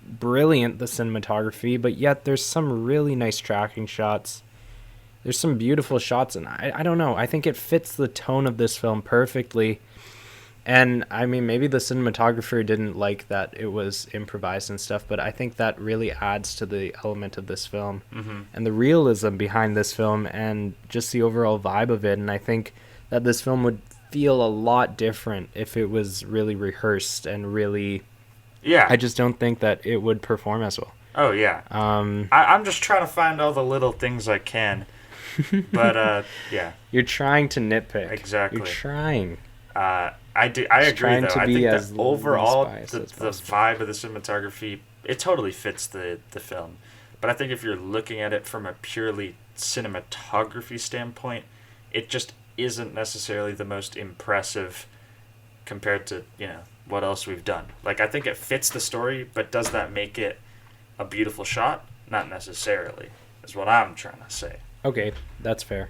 brilliant, the cinematography, but yet there's some really nice tracking shots. There's some beautiful shots, and I don't know. I think it fits the tone of this film perfectly. And I mean, maybe the cinematographer didn't like that it was improvised and stuff, but I think that really adds to the element of this film and the realism behind this film and just the overall vibe of it. And I think that this film would feel a lot different if it was really rehearsed and really... Yeah. I just don't think that it would perform as well. Oh, yeah. I'm just trying to find all the little things I can. But, yeah. You're trying to nitpick. Exactly. You're trying. I agree, though. I think that overall, the vibe of the cinematography, it totally fits the film. But I think if you're looking at it from a purely cinematography standpoint, it just isn't necessarily the most impressive compared to, you know, what else we've done. Like, I think it fits the story, but does that make it a beautiful shot? Not necessarily, is what I'm trying to say. Okay, that's fair.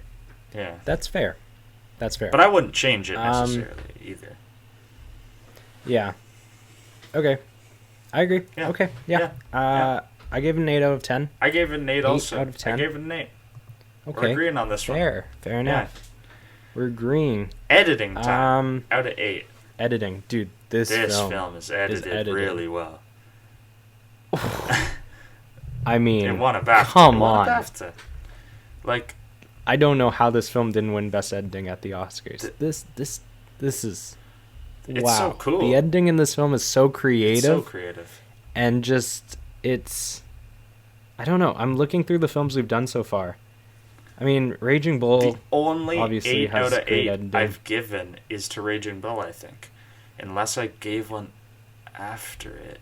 Yeah. That's fair. But I wouldn't change it necessarily either. Yeah. Okay. I agree. Yeah. Okay. Yeah. I gave it an 8 out of 10. I gave it an 8 also. 8 out of 10? I gave it an 8. Okay. We're agreeing on this one. Fair enough. Yeah. We're agreeing. Editing time. Out of 8. Editing. Dude, this film is edited really well. I mean, it won a BAFTA. Come on. BAFTA. Like, I don't know how this film didn't win Best Editing at the Oscars. This is... It's wow. so cool. The editing in this film is so creative. It's so creative. And just, it's... I don't know. I'm looking through the films we've done so far. I mean, Raging Bull the only obviously 8 has out of 8 editing. I've given is to Raging Bull, I think. Unless I gave one after it.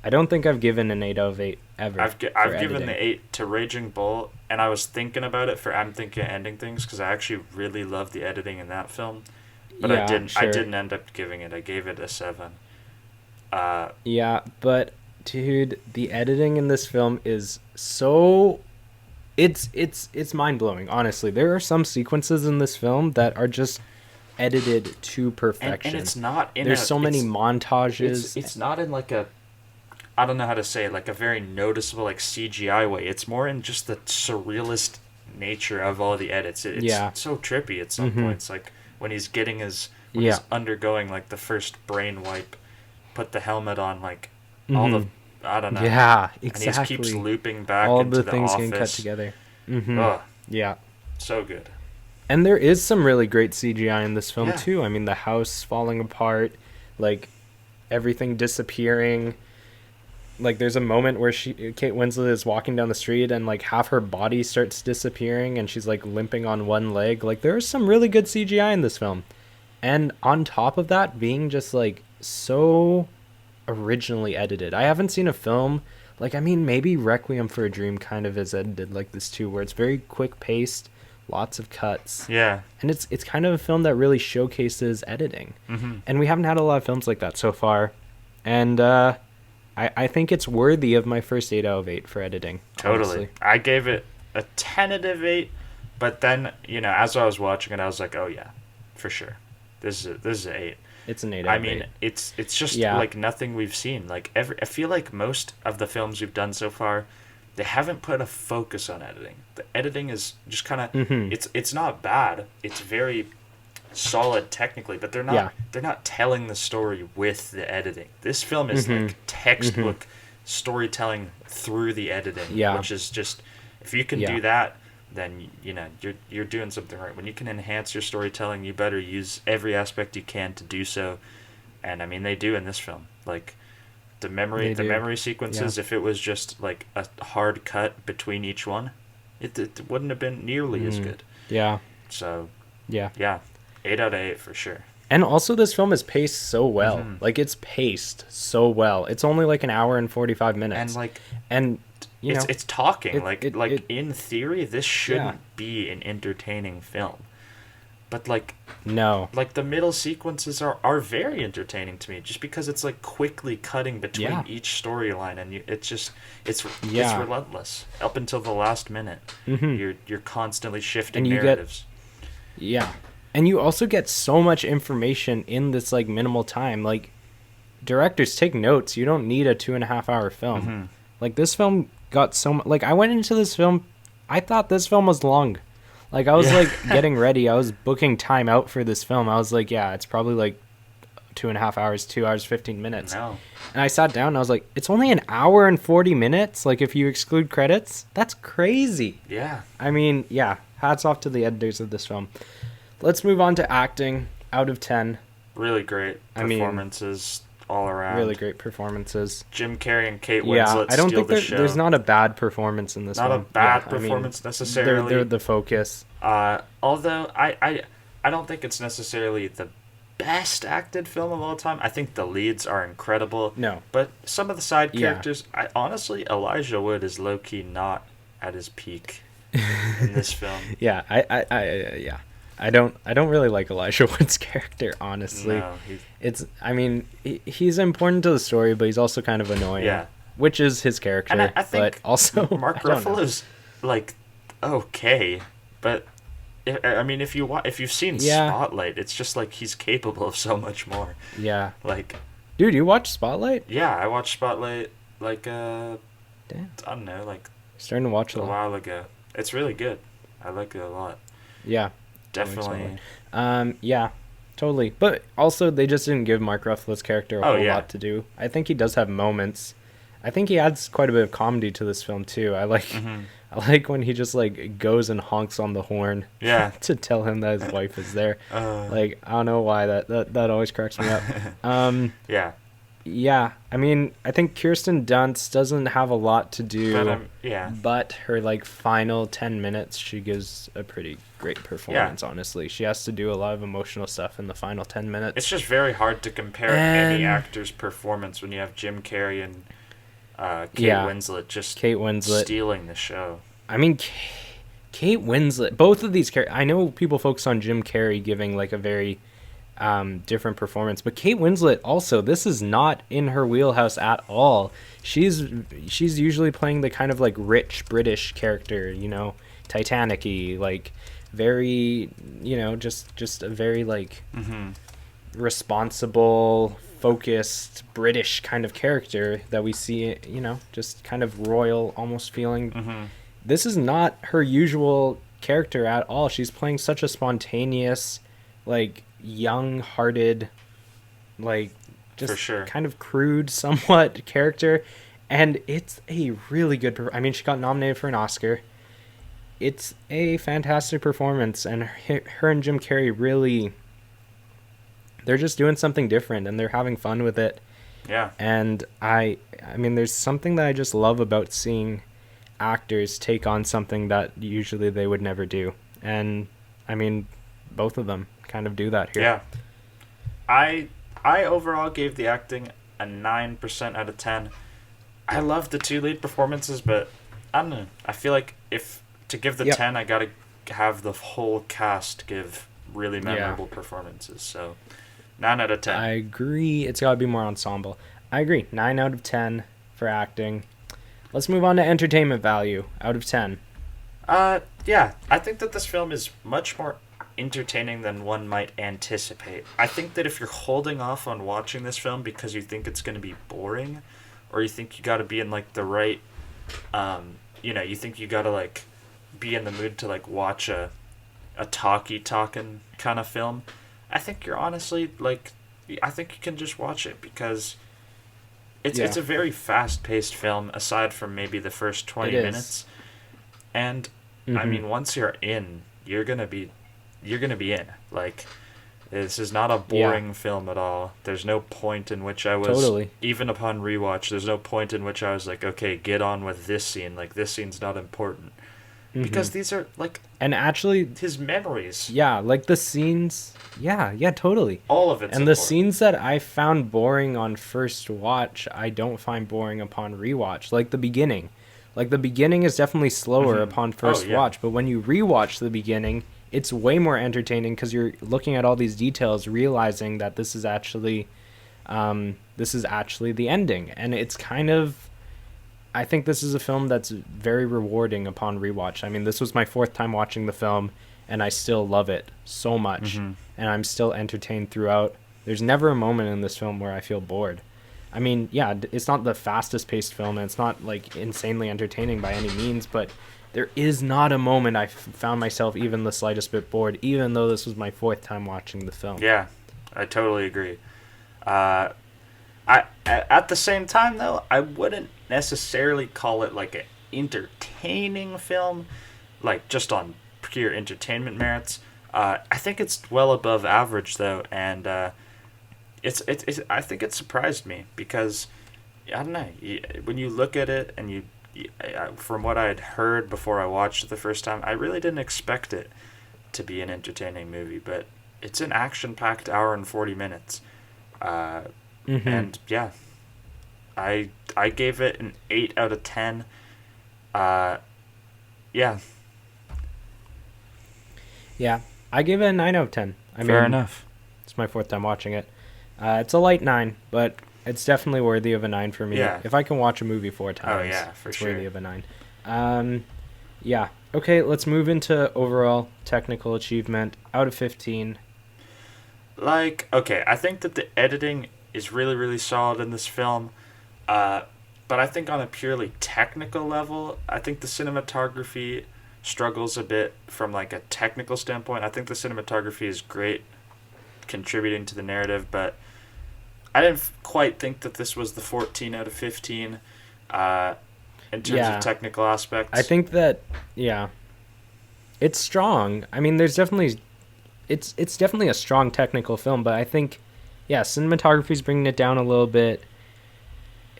I don't think I've given an 8 out of 8 ever. I've given the 8 to Raging Bull, and I was thinking about it for I'm Thinking of Ending Things, because I actually really love the editing in that film. But yeah, I didn't. Sure. I didn't end up giving it. I gave it a 7. Yeah, but dude, the editing in this film is so... It's mind-blowing, honestly. There are some sequences in this film that are just edited to perfection. And it's not in There's so many montages. It's not in like a... I don't know how to say it, like a very noticeable like CGI way. It's more in just the surrealist nature of all the edits. It's so trippy at some points. Like when he's getting he's undergoing like the first brain wipe, put the helmet on, like all the... I don't know. Yeah, exactly. And he just keeps looping back all into the the things office. getting cut together. Ugh, Yeah. so good. And there is some really great CGI in this film too. I mean, the house falling apart, like everything disappearing. Like there's a moment where Kate Winslet is walking down the street and like half her body starts disappearing and she's like limping on one leg. Like there is some really good CGI in this film. And on top of that, being just like so originally edited. I haven't seen a film like, I mean, maybe Requiem for a Dream kind of is edited like this too, where it's very quick paced, lots of cuts. Yeah. And it's kind of a film that really showcases editing. Mm-hmm. And we haven't had a lot of films like that so far. And I think it's worthy of my first 8 out of 8 for editing. Totally. Honestly. I gave it a tentative 8, but then, as I was watching it, I was like, oh yeah, for sure. This is an 8. It's an 8 out of 8. I mean, it's just like nothing we've seen. Like I feel like most of the films we've done so far, they haven't put a focus on editing. The editing is just kind of it's not bad. It's very solid technically, but they're not telling the story with the editing. This film is like textbook storytelling through the editing, which is just, if you can do that, then you're doing something right. When you can enhance your storytelling, you better use every aspect you can to do so. And I mean, they do in this film. Like the memory sequences, if it was just like a hard cut between each one, it wouldn't have been nearly as good. Yeah. So yeah, 8 out of 8 for sure. And also this film is paced so well. Like it's paced so well. It's only like an hour and 45 minutes. And it's talking. In theory, this shouldn't be an entertaining film. But no. Like the middle sequences are very entertaining to me, just because it's like quickly cutting between each storyline, and it's relentless up until the last minute. You're constantly shifting narratives. And you also get so much information in this like minimal time. Like, directors, take notes. You don't need a 2.5 hour film. Like, this film got so much. Like, I went into this film, I thought this film was long. Like, I was like getting ready. I was booking time out for this film. I was like, it's probably like 2.5 hours, 2 hours, 15 minutes. No. And I sat down and I was like, it's only an hour and 40 minutes. Like, if you exclude credits, that's crazy. Yeah. I mean, hats off to the editors of this film. Let's move on to acting. Out of 10. Really great performances all around. Really great performances. Jim Carrey and Kate Winslet I don't steal think the show. There's not a bad performance in this not one. Not a bad performance necessarily. They're the focus. Although I don't think it's necessarily the best acted film of all time. I think the leads are incredible. No. But some of the side characters, honestly, Elijah Wood is low-key not at his peak in this film. I don't really like Elijah Wood's character, honestly. No, he's important to the story, but he's also kind of annoying. Yeah. Which is his character. And I think but also Mark Ruffalo's like okay, but if you've seen Spotlight, it's just like he's capable of so much more. Yeah. Like, dude, you watched Spotlight? Yeah, I watched Spotlight damn. I don't know, like starting to watch a while ago. It's really good. I like it a lot. Yeah. Definitely. Totally. But also, they just didn't give Mark Ruffalo's character a whole lot to do. I think he does have moments. I think he adds quite a bit of comedy to this film too. I like when he just like goes and honks on the horn. Yeah. To tell him that his wife is there. Like, I don't know why that always cracks me up. Yeah. Yeah, I mean, I think Kirsten Dunst doesn't have a lot to do, but her like final 10 minutes, she gives a pretty great performance. Honestly, she has to do a lot of emotional stuff in the final 10 minutes. It's just very hard to compare any actor's performance when you have Jim Carrey and Kate Winslet stealing the show. I mean, Kate Winslet, both of these characters. I know people focus on Jim Carrey giving like a very different performance, but Kate Winslet also, this is not in her wheelhouse at all. She's usually playing the kind of like rich British character, Titanic-y, like very, just a very like responsible, focused British kind of character that we see, just kind of royal almost feeling. This is not her usual character at all. She's playing such a spontaneous, like young-hearted, like just for sure, kind of crude somewhat character, and it's a really good she got nominated for an Oscar. It's a fantastic performance, and her and Jim Carrey really, they're just doing something different and they're having fun with it. Yeah. And I mean there's something that I just love about seeing actors take on something that usually they would never do, and I mean both of them kind of do that here. Yeah. I I overall gave the acting a 9% out of 10. I love the 2 lead performances, but I don't know. I feel like if to give the 10, I gotta have the whole cast give really memorable performances. So 9 out of 10. I agree. It's got to be more ensemble. I agree. 9 out of 10 for acting. Let's move on to entertainment value. Out of 10. Yeah. I think that this film is much more entertaining than one might anticipate. I think that if you're holding off on watching this film because you think it's going to be boring, or you think you got to be in like the right, you think you got to like be in the mood to like watch a talking kind of film, I think you're honestly like, I think you can just watch it because it's a very fast-paced film aside from maybe the first 20 minutes. And I mean, once you're in, you're going to be in. Like, this is not a boring film at all. There's no point in which I was, even upon rewatch, there's no point in which I was like, okay, get on with this scene. Like, this scene's not important. Because these are, like, and actually, his memories. Yeah, like the scenes. Yeah, totally. All of it's And important. The scenes that I found boring on first watch, I don't find boring upon rewatch. Like the beginning. Like, the beginning is definitely slower upon first watch, but when you rewatch the beginning, it's way more entertaining because you're looking at all these details, realizing that this is actually the ending. And it's kind of, I think this is a film that's very rewarding upon rewatch. I mean, this was my 4th time watching the film, and I still love it so much, and I'm still entertained throughout. There's never a moment in this film where I feel bored. I mean, yeah, it's not the fastest paced film, and it's not like insanely entertaining by any means, but there is not a moment I found myself even the slightest bit bored, even though this was my 4th time watching the film. Yeah, I totally agree. At the same time, though, I wouldn't necessarily call it like an entertaining film, like just on pure entertainment merits. I think it's well above average, though, and it's I think it surprised me because I don't know, when you look at it and from what I had heard before I watched it the first time, I really didn't expect it to be an entertaining movie, but it's an action-packed hour and 40 minutes. And yeah, I gave it an 8 out of 10. Yeah. Yeah, I gave it a 9 out of 10. Fair enough. It's my 4th time watching it. It's a light 9, but it's definitely worthy of a 9 for me. Yeah. If I can watch a movie 4 times, it's worthy of a 9. Yeah. Okay, let's move into overall technical achievement. Out of 15. Like, okay, I think that the editing is really, really solid in this film. But I think on a purely technical level, I think the cinematography struggles a bit from like a technical standpoint. I think the cinematography is great, contributing to the narrative, but I didn't quite think that this was the 14 out of 15 in terms of technical aspects. I think that, it's strong. I mean, there's definitely, it's definitely a strong technical film, but I think, cinematography's bringing it down a little bit.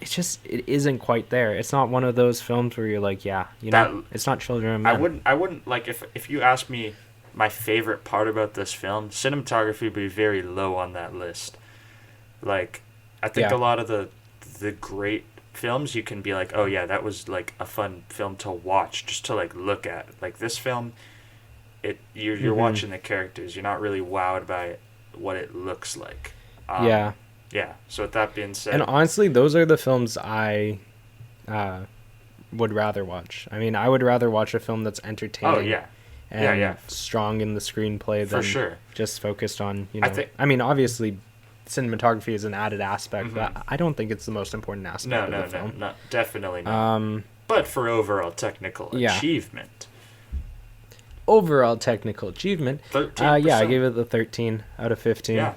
It isn't quite there. It's not one of those films where you're like, it's not Children of Men. I wouldn't like, if you asked me my favorite part about this film, cinematography would be very low on that list. Like, I think a lot of the great films, you can be like, oh yeah, that was like a fun film to watch, just to like look at. Like this film, you're watching the characters. You're not really wowed by what it looks like. Yeah. So with that being said, and honestly, those are the films I would rather watch. I mean, I would rather watch a film that's entertaining. Strong in the screenplay than just focused on, I mean, obviously cinematography is an added aspect, but I don't think it's the most important aspect of the film. No, definitely not. But for overall technical achievement. Overall technical achievement. 13%. I gave it the 13 out of 15.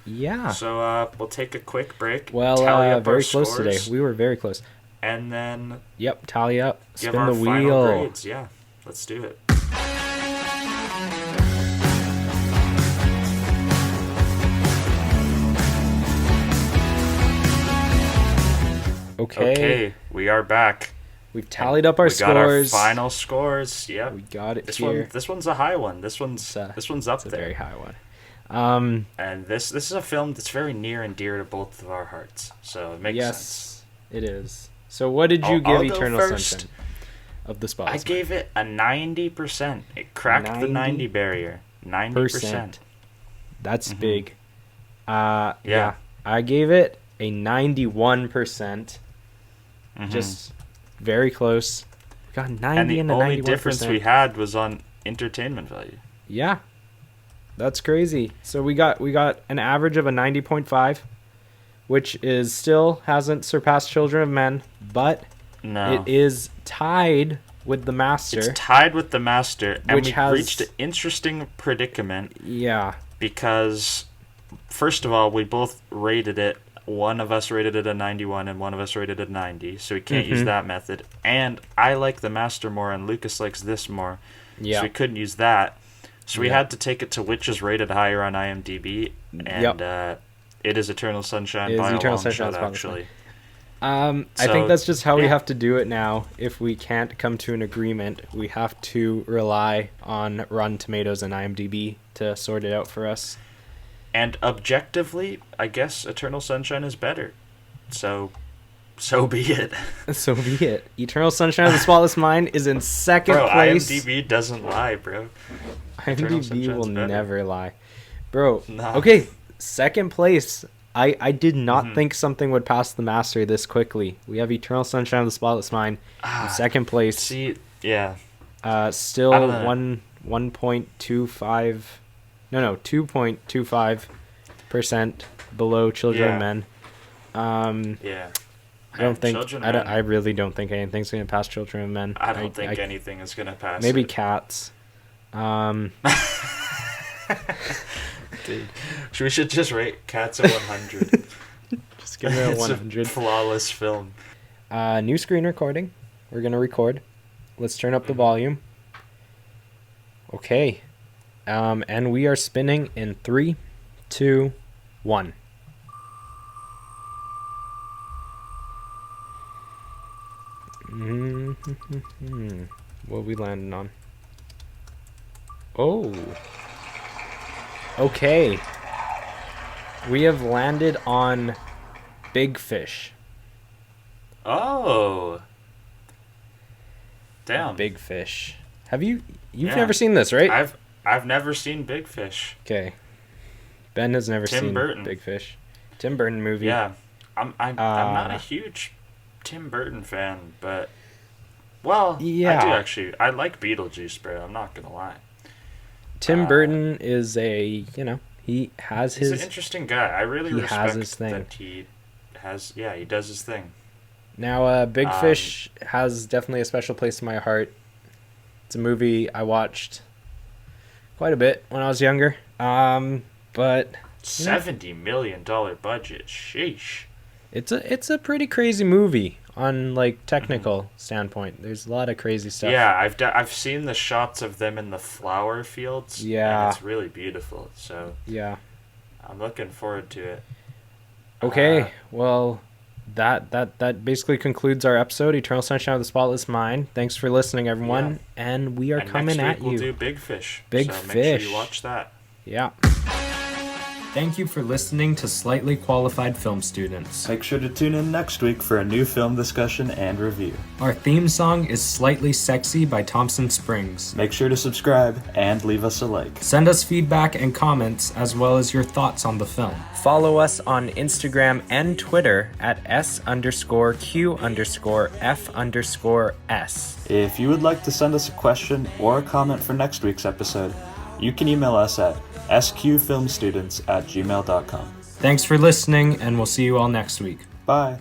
Yeah. So we'll take a quick break. Well, very close today. We were very close. And then tally up. Give Spin our the wheel. Final grades. Yeah, let's do it. Okay, we are back. We've tallied up our scores. We got our final scores. Yep. We got it this here. This one's a high one. This one's up there. It's a very high one. Um, And this is a film that's very near and dear to both of our hearts, so it makes sense. It is. So what did you I'll give go Eternal first. Sunshine of the I Spotless Mind? gave it a 90%. It cracked the 90 barrier. 90%. That's Mhm. big. Yeah. I gave it a 91%. Mhm. Just very close. We got 90 And the and a only 91%. difference we had was on entertainment value. Yeah. That's crazy. So we got an average of a 90.5, which is still hasn't surpassed Children of Men, but No. it is tied with The Master. It's tied with The Master, and Which we has- reached an interesting predicament Yeah. because, first of all, we both rated it. One of us rated it a 91 and one of us rated it a 90, so we can't use Mhm. that method. And I like The Master more and Lucas likes this more, Yeah. so we couldn't use that. So we Yeah. had to take it to which is rated higher on IMDb, and it is Eternal Sunshine It is by Eternal a long Sunshine of shot, the Spotless Mind. actually. I think So, that's just how we yeah. have to do it now. If we can't come to an agreement, we have to rely on Rotten Tomatoes and IMDb to sort it out for us. And objectively, I guess Eternal Sunshine is better. So be it. So be it. Eternal Sunshine of the Spotless Mind is in second Bro, place. IMDb doesn't lie, bro. Eternal IMDb Sunshine's will better. never lie. Bro, Nah. okay, second place. I did not Mhm. think something would pass The Master this quickly. We have Eternal Sunshine of the Spotless Mind in second place. See, yeah. Still I don't know. 1.25 2.25% below Children Yeah. of Men. Yeah. I don't think Children I, of don't, Men, I really don't think anything's going to pass Children of Men. I don't think anything is gonna pass. maybe it. Cats. Dude, we should just rate Cats at 100. Just give it a It's 100. flawless film. New screen recording. We're going to record. Let's turn up the Mhm. volume. Okay. And we are spinning in 3, 2, 1. What we landing on? Oh. Okay. We have landed on Big Fish. Oh. Damn. Big Fish. Have you've Yeah. never seen this, right? I've never seen Big Fish. Okay. Ben has never Tim seen Burton. Big Fish. Tim Burton movie. Yeah. I'm not Uh, a huge Tim Burton fan, but I Yeah. do actually. I like Beetlejuice, bro. I'm not gonna lie. Tim Burton is he has He's his an interesting guy. I really he respect has his thing. that he has. Yeah, he does his thing. Now Big Um, Fish has definitely a special place in my heart. It's a movie I watched quite a bit when I was younger. But $70 million budget. Sheesh. it's a pretty crazy movie on like technical standpoint. There's a lot of crazy stuff. Yeah, I've seen the shots of them in the flower fields. Yeah. And it's really beautiful. So Yeah. I'm looking forward to it. Okay, well, that basically concludes our episode, Eternal Sunshine of the Spotless Mind. Thanks for listening, everyone, and we are And coming next at week we'll you. do Big Fish. Big so Make Fish. sure you watch that. Yeah. Thank you for listening to Slightly Qualified Film Students. Make sure to tune in next week for a new film discussion and review. Our theme song is Slightly Sexy by Thompson Springs. Make sure to subscribe and leave us a like. Send us feedback and comments as well as your thoughts on the film. Follow us on Instagram and Twitter at S_Q_F_S. If you would like to send us a question or a comment for next week's episode, you can email us at sqfilmstudents@gmail.com. Thanks for listening, and we'll see you all next week. Bye.